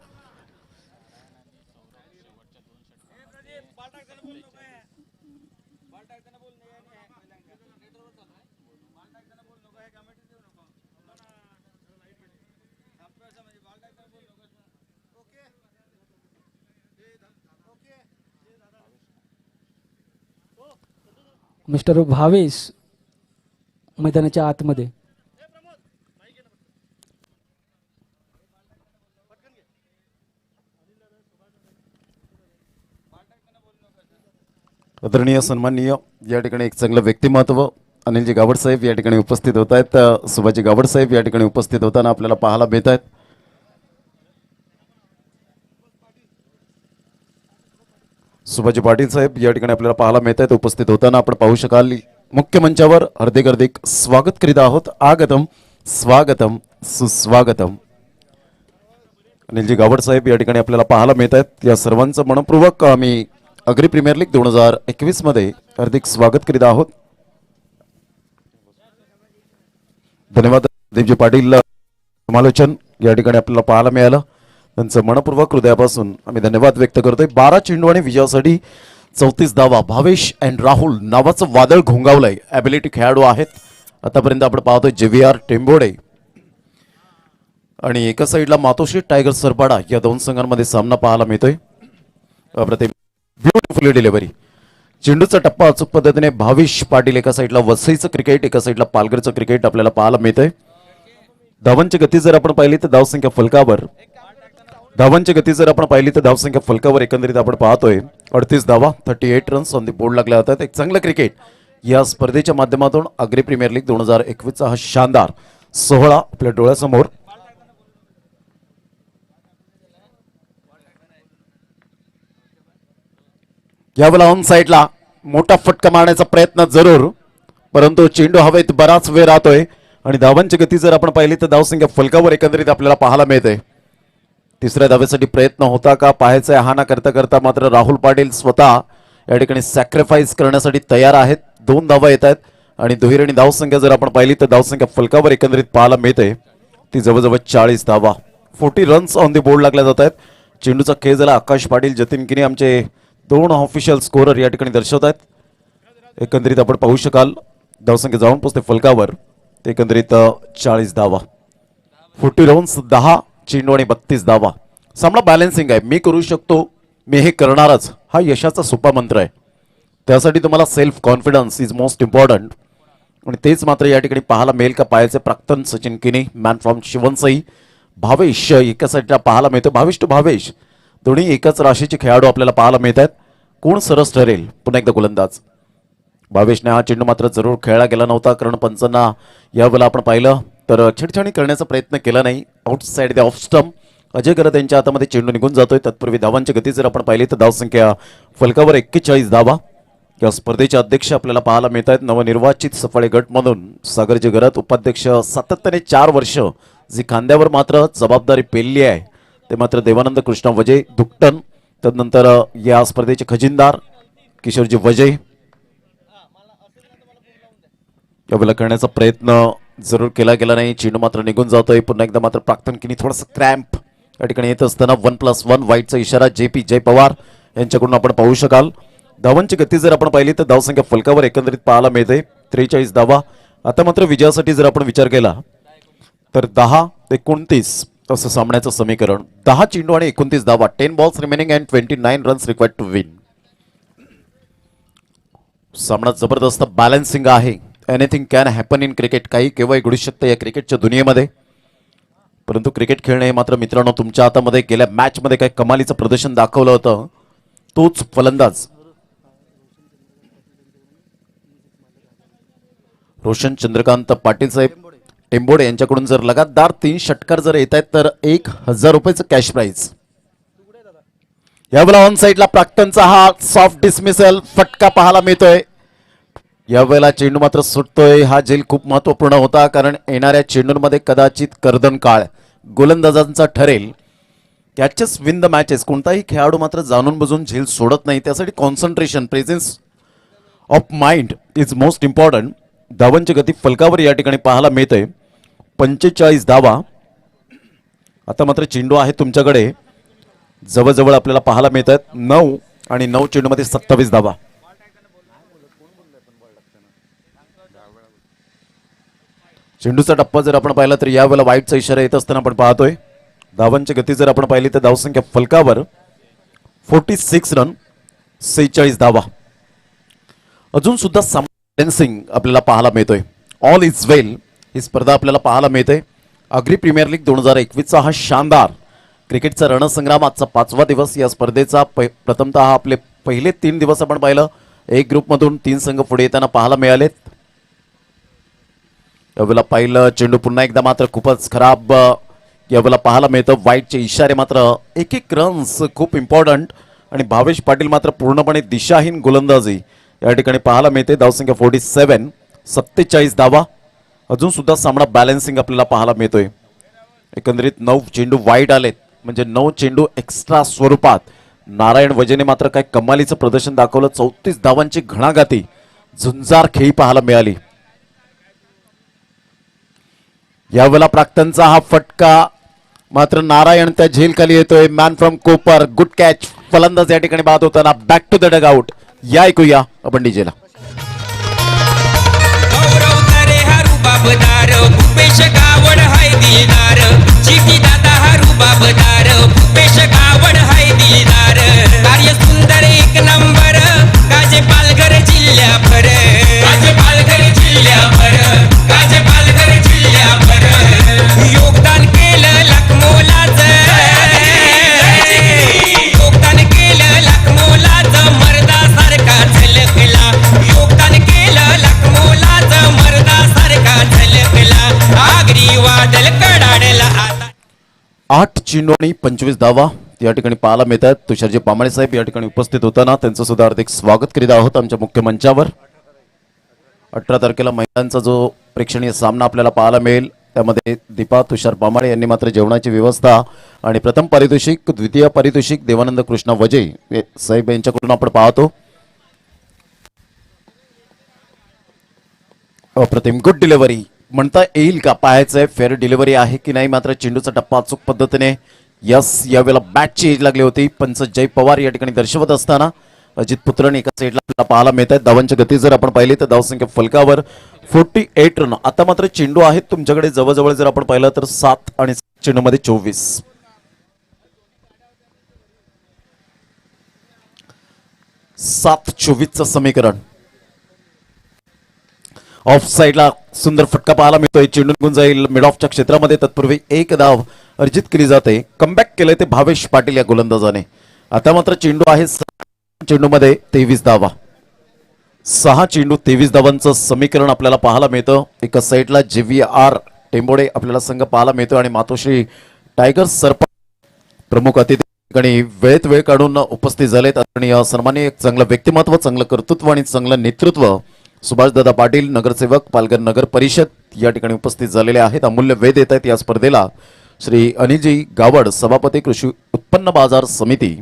मिस्टर भावेश मैदानाच्या आतमध्ये. आदरणीय सन्माननीय या ठिकाणी एक चांगलं व्यक्तिमत्व अनिलजी गावड साहेब या ठिकाणी उपस्थित होत आहेत. सुभाजी गावड साहेब या ठिकाणी उपस्थित होताना आपल्याला पाहायला मिळत आहेत. सुभाजी पाटील साहेब या ठिकाणी आपल्याला पाहायला मिळत आहेत उपस्थित होताना आपण पाहू शकाल. मुख्य मंचावर हार्दिक हार्दिक स्वागत करीत आहोत. आगतम स्वागतम सुस्वागतम. अनिलजी गावड साहेब या ठिकाणी आपल्याला पाहायला मिळत आहेत. या सर्वांचं मनपूर्वक आम्ही अग्री प्रीमियर लीग 2021 मध्ये हार्दिक स्वागत करीत आहोत. धन्यवाद देवजी पाटील. समालोचन या ठिकाणी आपल्याला पाहायला मिळालं. त्यांचं मनपूर्वक हृदयापासून आम्ही धन्यवाद व्यक्त करतोय. 12 चेंडू आणि विजयासाठी 34 धावा. भावेश अँड राहुल नावाचं वादळ घोंगावलंय. ॲबिलिटी खेळाडू आहेत. आतापर्यंत आपण पाहतोय JVR टेंबोडे आणि एका साईडला मातोश्री टायगर सरपाडा या दोन संघांमध्ये सामना पाहायला मिळतोय. अप्रतिम ब्युटिफुली डिलिव्हरी. चेंडूचा टप्पा अचूक पद्धतीने भावेश पाटील. एका साईडला वसईचं क्रिकेट, एका साईडला पालघरचं क्रिकेट आपल्याला पाहायला मिळतंय. धावांची गती जर आपण पाहिली तर धावसंख्या फलकावर एकंदरीत आपण पाहतोय 38 धावा, 38 रन्स ऑन दी बोर्ड लागले जातात. एक चांगलं क्रिकेट या स्पर्धेच्या माध्यमातून अग्री प्रीमियर लीग 2021 चा हा शानदार सोहळा आपल्या डोळ्यासमोर. यावेळेला ऑन साईडला मोठा फटका मारण्याचा प्रयत्न जरूर, परंतु चेंडू हवेत बराच वेळ राहतोय आणि धावांची गती जर आपण पाहिली तर धावसंख्या फलकावर एकंदरीत आपल्याला पाहायला मिळते. तिसऱ्या धावेसाठी प्रयत्न होता का पाहायचा हा ना करता करता मात्र राहुल पाटील स्वतः या ठिकाणी सॅक्रिफाईस करण्यासाठी तयार आहेत. 2 धावा येत आहेत आणि दुहेरीने धावसंख्या जर आपण पाहिली तर धावसंख्या फलकावर एकंदरीत पाहायला मिळते. ती जवळजवळ 40 धावा, 40 रन्स ऑन दी बोर्ड लागल्या जात आहेत. चेंडूचा खेळ झाला. आकाश पाटील, जतीन किनी आमचे 2 ऑफिशियल स्कोरर या ठिकाणी दर्शवत आहेत. एकंदरीत आपण पाहू शकाल धावसंख्या जाऊन पोचते फलकावर. एकंदरीत 40 धावा, 40 रन्स, 10 चेंडू आणि 32 धावा. सामना बॅलन्सिंग आहे. मी करू शकतो, मी हे करणारच, हा यशाचा सोपा मंत्र आहे. त्यासाठी तुम्हाला self confidence is most important आणि तेच मात्र या ठिकाणी पाहायला मिळेल का पाहायचे. प्राक्तन सचिन किनी, मॅन फ्रॉम शिवनसई, भावेश एका साईडला पाहायला मिळतो. भावेश टू भावेश दोन्ही एकाच राशीचे खेळाडू आपल्याला पाहायला मिळत आहेत. कोण सरस ठरेल? पुन्हा एकदा गोलंदाज भावेशने हा चेंडू मात्र जरूर खेळला गेला नव्हता, कारण पंचांना यावेळेला आपण पाहिलं तर छेडछाडी करण्याचा प्रयत्न केला नाही. Outside the off stump Ajay करत यांच्या हातामध्ये चेंडू निघून जातोय. तत्पूर्वी धावांची गती जर आपण पाहिली तर धावसंख्या फलकावर 41 धावा. या स्पर्धेचे अध्यक्ष आपल्याला पाहायला मिळत आहेत. नवनिर्वाचित सफाळे गटमधून सागरजी घरात उपाध्यक्ष, सातत्याने 4 वर्ष जी खांद्यावर मात्र जबाबदारी पेलली आहे ते मात्र देवानंद कृष्ण वजे दुकटन. तदनंतर या स्पर्धेचे खजिनदार किशोरजी वजे यावेळेला करण्याचा प्रयत्न जरूर केला गेला नाही. चेंडू मात्र निघून जातोय. पुन्हा एकदा मात्र प्राक्तन किनी थोडंसं क्रॅम्प या ठिकाणी येत असताना 1+1 वाईटचा इशारा जय पवार यांच्याकडून आपण पाहू शकाल. धावांची गती जर आपण पाहिली तर धावसंख्या फलकावर एकंदरीत पाहायला मिळते 43 धावा. आता मात्र विजयासाठी जर आपण विचार केला तर 10-29 असं सामन्याचं समीकरण. 10 चेंडू आणि 29 धावा, 10 balls remaining and 29 runs required to win. सामना जबरदस्त बॅलन्सिंग आहे. Anything can happen in cricket. काही केव्हाही घडू शकतं या क्रिकेटच्या दुनियेमध्ये, परंतु क्रिकेट खेळणे हे मात्र मित्रांनो तुमच्या हातामध्ये. गेल्या मॅचमध्ये काही कमालीचं प्रदर्शन दाखवलं होतं तोच फलंदाज रोशन चंद्रकांत पाटील साहेब टेंबोडे यांच्याकडून जर लगातार 3 षटकार जर येत आहेत तर 1000 रुपयाचं कॅश प्राइज. यावेळेला ऑन साईडला प्राक्तनचा हा सॉफ्ट डिसमिसल फटका पाहायला मिळतोय. यावेळेला चेंडू मात्र सुटतोय. हा झेल खूप महत्वपूर्ण होता, कारण येणाऱ्या चेंडूंमध्ये कदाचित कर्दन काळ गोलंदाजांचा ठरेल. Catches win the matches. कोणताही खेळाडू मात्र जाणून बुजून झेल सोडत नाही. त्यासाठी concentration, presence of mind is most important. धावांची गती फलकावर या ठिकाणी पाहायला मिळते 45 धावा. आता मात्र चेंडू आहे तुमच्याकडे जवळजवळ आपल्याला पाहायला मिळतात 9 आणि 9 चेंडूमध्ये 27 धावा. चेंडूचा टप्पा जर आपण पाहिला तर यावेळेला वाईटचा इशारा येत असताना आपण पाहतोय. धावांची गती जर आपण पाहिली तर धावसंख्या फलकावर 46 रन, 46 धावा. अजून सुद्धा बॅलन्सिंग आपल्याला पाहायला मिळतोय. ऑल इज वेल ही स्पर्धा आपल्याला पाहायला मिळते. आगरी प्रीमियर लीग 2021चा हा शानदार क्रिकेटचा रणसंग्राम आजचा 5वा दिवस. या स्पर्धेचा प्रथमतः आपले पहिले 3 दिवस आपण पाहिलं. एक ग्रुपमधून 3 संघ पुढे येताना पाहायला मिळालेत. यावेळेला पाहिलं चेंडू पुन्हा एकदा मात्र खूपच खराब यावेळेला पाहायला मिळतं. वाईटचे इशारे मात्र एक एक रन्स खूप इम्पॉर्टंट आणि भावेश पाटील मात्र पूर्णपणे दिशाहीन गोलंदाजी या ठिकाणी पाहायला मिळते. धावसंख्या 47, 47 धावा. अजून सुद्धा सामना बॅलन्सिंग आपल्याला पाहायला मिळतोय. एकंदरीत 9 चेंडू वाईट आलेत म्हणजे 9 चेंडू एक्स्ट्रा स्वरूपात. नारायण वजेने मात्र काय कमालीचं प्रदर्शन दाखवलं. 34 धावांची घणाघाती झुंजार खेळी पाहायला मिळाली. यावेळेला प्राक्तनचा हा फटका मात्र नारायण त्या झेलखाली येतोय. Man from cover, good catch. फलंदाज या ठिकाणी बाद होताना back to the dugout. या ऐकूया आपण डीजेला. गौरव तारे हरू बाबदार भूपेश गावड हाय दिलदार चिठी दादा हरू बाबदार भूपेश गावड हाय दिलदार कार्य सुंदर एक नंबर काजे पालघर जिल्ह्याभर काजे पालघर जिल्ह्याभर काजे पालघर जिल्ह्याभर योगदान केलं लाख मोलाचं योगदान केलं लाख मोलाचं मर्दासारखा झलकला योगदान केलं लाख मोलाचं मर्दासारखा झलकला आगरी वादळ कडाडला आता 8 चेंडू आणि 25 धावा या ठिकाणी पाहायला मिळतात. तुषारजी पामाळे साहेब या ठिकाणी उपस्थित होताना त्यांचं सुद्धा हार्दिक स्वागत करीत आहोत आमच्या मुख्य मंचावर. 18 तारखेला महिलांचा जो प्रेक्षणीय सामना आपल्याला पाहायला मिळेल त्यामध्ये दीपा तुषार पामाळे यांनी मात्र जेवणाची व्यवस्था आणि प्रथम पारितोषिक, द्वितीय पारितोषिक देवानंद कृष्णा वजे साहेब यांच्याकडून आपण पाहतो. अप्रतिम गुड डिलिव्हरी म्हणता येईल का? पाहायचंय फेअर डिलिव्हरी आहे की नाही. मात्र चेंडूचा टप्पा अचूक पद्धतीने यस यावेळेला बॅटची एज लागली होती. पंच जय पवार या ठिकाणी दर्शवत असताना अजित पुत्रन एका साईडला आपल्याला पाहायला मिळत आहेत. धावांची गती जर आपण पाहिली तर धावसंख्या फलकावर 48 रन. आता मात्र चेंडू आहेत तुमच्याकडे जवळजवळ जर आपण पाहिलं तर 7 आणि चेंडूमध्ये 24. 7-24चं समीकरण. ऑफ साईडला सुंदर फटका पाहायला मिळतोय. चेंडू निघून जाईल मिड ऑफच्या क्षेत्रामध्ये. तत्पूर्वी एक धाव अर्जित केली जाते. कमबॅक केलंय ते भावेश पाटील या गोलंदाजाने. आता मात्र चेंडू आहे चेंडूमध्ये 23 धावा. 6 चेंडू 23 धावांचं समीकरण आपल्याला पाहायला मिळतं. एका साईडला JVR टेंबोडे आपल्याला संघ पाहायला मिळतो आणि मातोश्री टायगर्स सरपंच प्रमुख अतिथी वेळेत वेळ काढून उपस्थित झालेत. आणि सन्माननीय चांगलं व्यक्तिमत्व, चांगलं कर्तृत्व आणि चांगलं नेतृत्व सुभाषदादा पाटील नगरसेवक पालघर नगर परिषद या ठिकाणी उपस्थित झालेले आहेत. अमूल्य वेळ देत आहेत या स्पर्धेला. श्री अनिलजी गावड सभापती कृषी उत्पन्न बाजार समिती,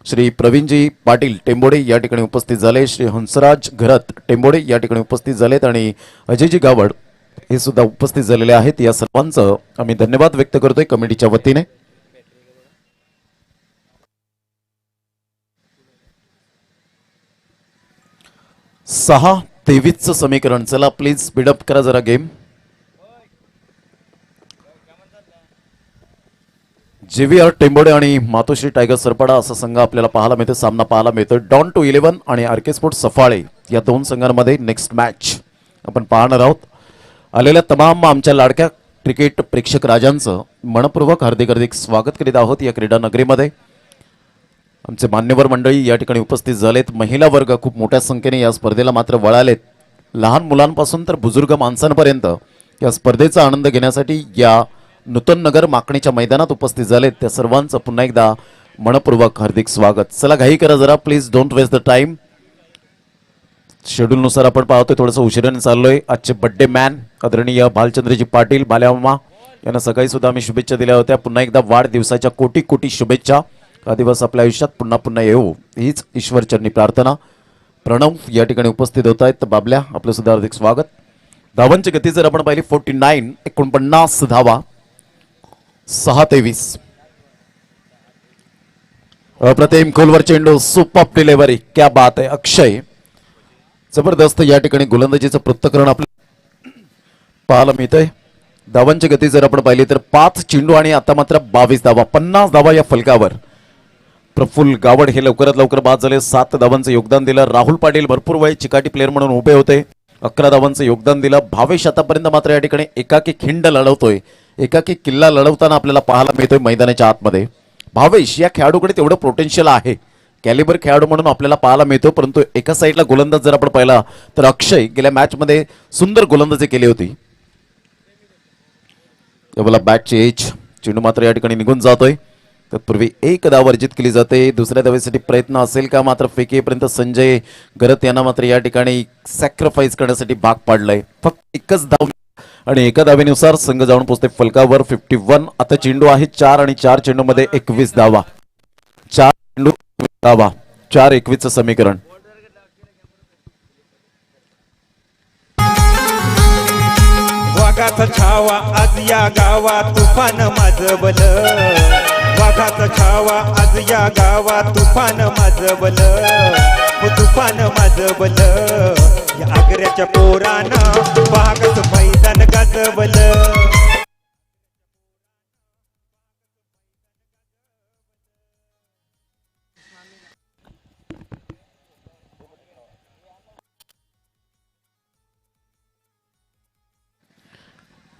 श्री प्रवीणजी पाटील टेंबोडे या ठिकाणी उपस्थित झाले. श्री हंसराज घरत टेंबोडे या ठिकाणी उपस्थित झालेत आणि अजयजी गावड हे सुद्धा उपस्थित झालेले आहेत. या सर्वांचं आम्ही धन्यवाद व्यक्त करतोय कमिटीच्या वतीने. सहा 23चं समीकरण. चला प्लीज स्पीडअप करा जरा गेम. JVR टेंबोडे आणि मातोश्री टायगर सरपाडा असा संघ आपल्याला पाहायला मिळतो. सामना पाहायला मिळतो. डॉन टू 11 आणि आरके स्पोर्ट सफाळे या 2 संघांमध्ये नेक्स्ट मॅच आपण पाहणार आहोत. आलेल्या तमाम आमच्या लाडक्या क्रिकेट प्रेक्षक राजांचं मनपूर्वक हार्दिक हार्दिक स्वागत करीत आहोत या क्रीडा नगरीमध्ये. आमचे मान्यवर मंडळी या ठिकाणी उपस्थित झालेत. महिला वर्ग खूप मोठ्या संख्येने या स्पर्धेला मात्र वळालेत. लहान मुलांपासून तर बुजुर्ग माणसांपर्यंत या स्पर्धेचा आनंद घेण्यासाठी या नूतन नगर माकणीच्या मैदानात उपस्थित झालेत. त्या सर्वांचं पुन्हा एकदा मनपूर्वक हार्दिक स्वागत. चला घाई करा जरा please, don't waste the time. शेड्यूलनुसार आपण पाहतोय थोडंसं उशिराने चाललोय. आजचे बड्डे मॅन आदरणीय भालचंद्रजी पाटील बाल्यामामा यांना सकाळी सुद्धा आम्ही शुभेच्छा दिल्या होत्या. पुन्हा एकदा वाढदिवसाच्या कोटी कोटी शुभेच्छा. हा दिवस आपल्या आयुष्यात पुन्हा पुन्हा येऊ हीच ईश्वरचरणी प्रार्थना. प्रणव या ठिकाणी उपस्थित होत आहेत. बाबल्या आपलं सुद्धा हार्दिक स्वागत. धावांची गती जर आपण पाहिली 49, 49 धावा. 6-23. अप्रतिम खोलवर चेंडू, सुपर डिलिव्हरी, क्या बात आहे. अक्षय जबरदस्त या ठिकाणी गोलंदाजीचं पृथक्करण आपल्याला पाहायला मिळतंय. धावांची गती जर आपण पाहिली तर 5 चेंडू आणि आता मात्र 22 धावा. 50 धावा या फलकावर. प्रफुल्ल गावड हे लवकरात लवकर बाद झाले. 7 धावांचं योगदान दिलं. राहुल पाटील भरपूर वेळ चिकाटी प्लेअर म्हणून उभे होते. 11 धावांचं योगदान दिलं. भावेश आतापर्यंत मात्र या ठिकाणी एकाकी खिंड लढवतोय. एकाकी किल्ला लढवताना आपल्याला पाहायला मिळतोय मैदानाच्या आतमध्ये. भावेश या खेळाडूकडे तेवढं पोटेन्शियल आहे, कॅलिबर खेळाडू म्हणून आपल्याला पाहायला मिळतो. परंतु एका साईडला गोलंदाज जर आपण पाहिला तर अक्षय गेल्या मॅच मध्ये सुंदर गोलंदाजी केली होती. यावेळेला बॅटची एज, चेंडू मात्र या ठिकाणी निघून जातोय. तत्पूर्वी 1 धाव अर्जित केली जाते. दुसऱ्या धावेसाठी प्रयत्न असेल का, मात्र फेकीपर्यंत संजय गरत यांना मात्र या ठिकाणी सॅक्रिफाईस करण्यासाठी भाग पाडलाय. फक्त एकच धाव आणि एका धावेनुसार संघ जाऊन पोहोचते फलकावर. 51. आता चेंडू आहे 4 आणि 4 चेंडू मध्ये 21 धावा. 4 चेंडू धावा, 4-21 समीकरण. वाघाचा छावा आज या गावात तुफान माजवल. वाघाचा छावा आज या गावात तुफान माजवल. तुफान माजवल. या आग्र्याच्या पोरानं वाघच मैदान गाजवल.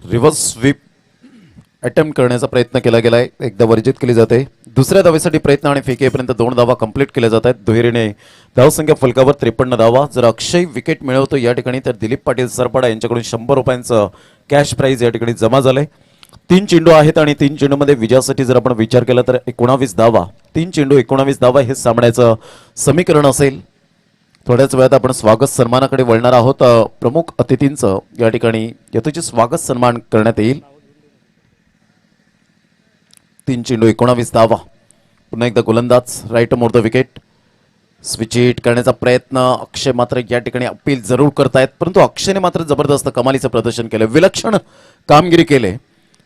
रिव्हर्स स्वीप अटेम्प्ट करण्याचा प्रयत्न केला गेलाय. एकदा वर्जित केली जाते. दुसऱ्या धावेसाठी प्रयत्न आणि फेकीपर्यंत 2 धावा कंप्लीट केल्या जात आहेत. दुहेरीने धावसंख्या फलकावर 53 धावा. जर अक्षय विकेट मिळवतो या ठिकाणी तर दिलीप पाटील सरपाडा यांच्याकडून 100 रुपयांचं कॅश प्राइज या ठिकाणी जमा झालंय. 3 चेंडू आहेत आणि 3 चेंडूमध्ये विजयासाठी जर आपण विचार केला तर 19 धावा. 3 चेंडू 19 धावा हे सामन्याचं समीकरण असेल. थोड्याच वेळात आपण स्वागत सन्मानाकडे वळणार आहोत. प्रमुख अतिथींचं या ठिकाणी यथोचित स्वागत सन्मान करण्यात येईल. 3 चेंडू 19 धावा. पुन्हा एकदा गोलंदाज right more the wicket. Switch hit करण्याचा प्रयत्न. अक्षय मात्र या ठिकाणी अपील जरूर करतायत, परंतु अक्षयने मात्र जबरदस्त कमालीचं प्रदर्शन केलं. विलक्षण कामगिरी केले.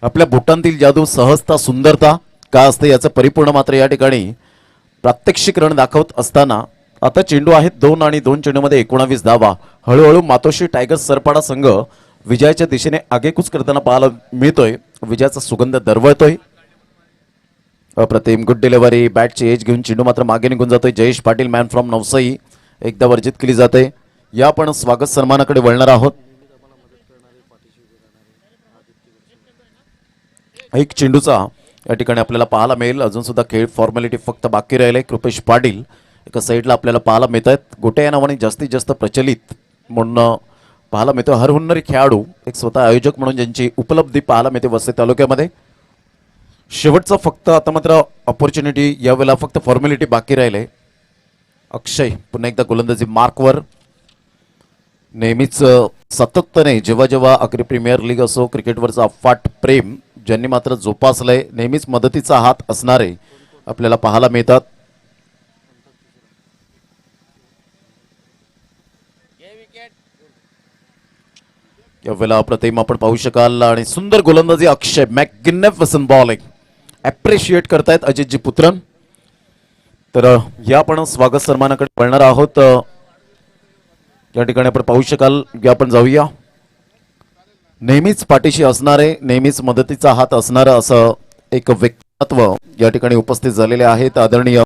आपल्या बोटांतील जादू, सहजता, सुंदरता का असते याचं परिपूर्ण मात्र या ठिकाणी प्रात्यक्षिकरण दाखवत असताना आता चेंडू आहेत 2 आणि 2 चेंडूमध्ये 19 धावा. हळूहळू मातोश्री टायगर्स सरपाडा संघ विजयाच्या दिशेने आगेकूच करताना पाहायला मिळतोय. विजयाचा सुगंध दरवळतोय. अप्रतिम गुड डिलिव्हरी. बॅटची एज घेऊन चेंडू मात्र मागे निघून जातोय. जयेश पाटील मॅन फ्रॉम नवसाई एकदा वर्जित केली जाते. या आपण स्वागत सन्मानाकडे वळणार आहोत. एक चेंडूचा या ठिकाणी आपल्याला पाहायला मिळेल. अजून सुद्धा खेळ फॉर्मॅलिटी फक्त बाकी राहिले. कृपेश पाटील एका साईडला आपल्याला पाहायला मिळत आहेत. गोटे या नावाने जास्तीत जास्त प्रचलित म्हणून पाहायला मिळतो. हरहुन्नरी खेळाडू एक स्वतः आयोजक म्हणून ज्यांची उपलब्धी पाहायला मिळते वसई तालुक्यामध्ये. शेवटचा फक्त आता मात्र ऑपॉर्च्युनिटी, यावेळेला फक्त फॉर्मॅलिटी बाकी राहिले. अक्षय पुन्हा एकदा गोलंदाजी मार्कवर. नेहमीच सातत्याने जेव्हा जेव्हा अग्री प्रीमियर लीग असो, क्रिकेटवरचा अफाट प्रेम ज्यांनी मात्र जोपासलंय, नेहमीच मदतीचा हात असणारे आपल्याला पाहायला मिळतात. यावेळेला अप्रतिम आपण पाहू शकाल आणि सुंदर गोलंदाजी अक्षय. मॅग्निफिसंट बॉलिंग ॲप्रिशिएट करतायत अजितजी पुत्रन. तर या आपण स्वागत सन्मानाकडे वळणार आहोत. या ठिकाणी आपण पाहू शकाल या आपण जाऊया. नेहमीच पाठीशी असणारे, नेहमीच मदतीचा हात असणारं असं एक व्यक्तिमत्व या ठिकाणी उपस्थित झालेले आहेत. आदरणीय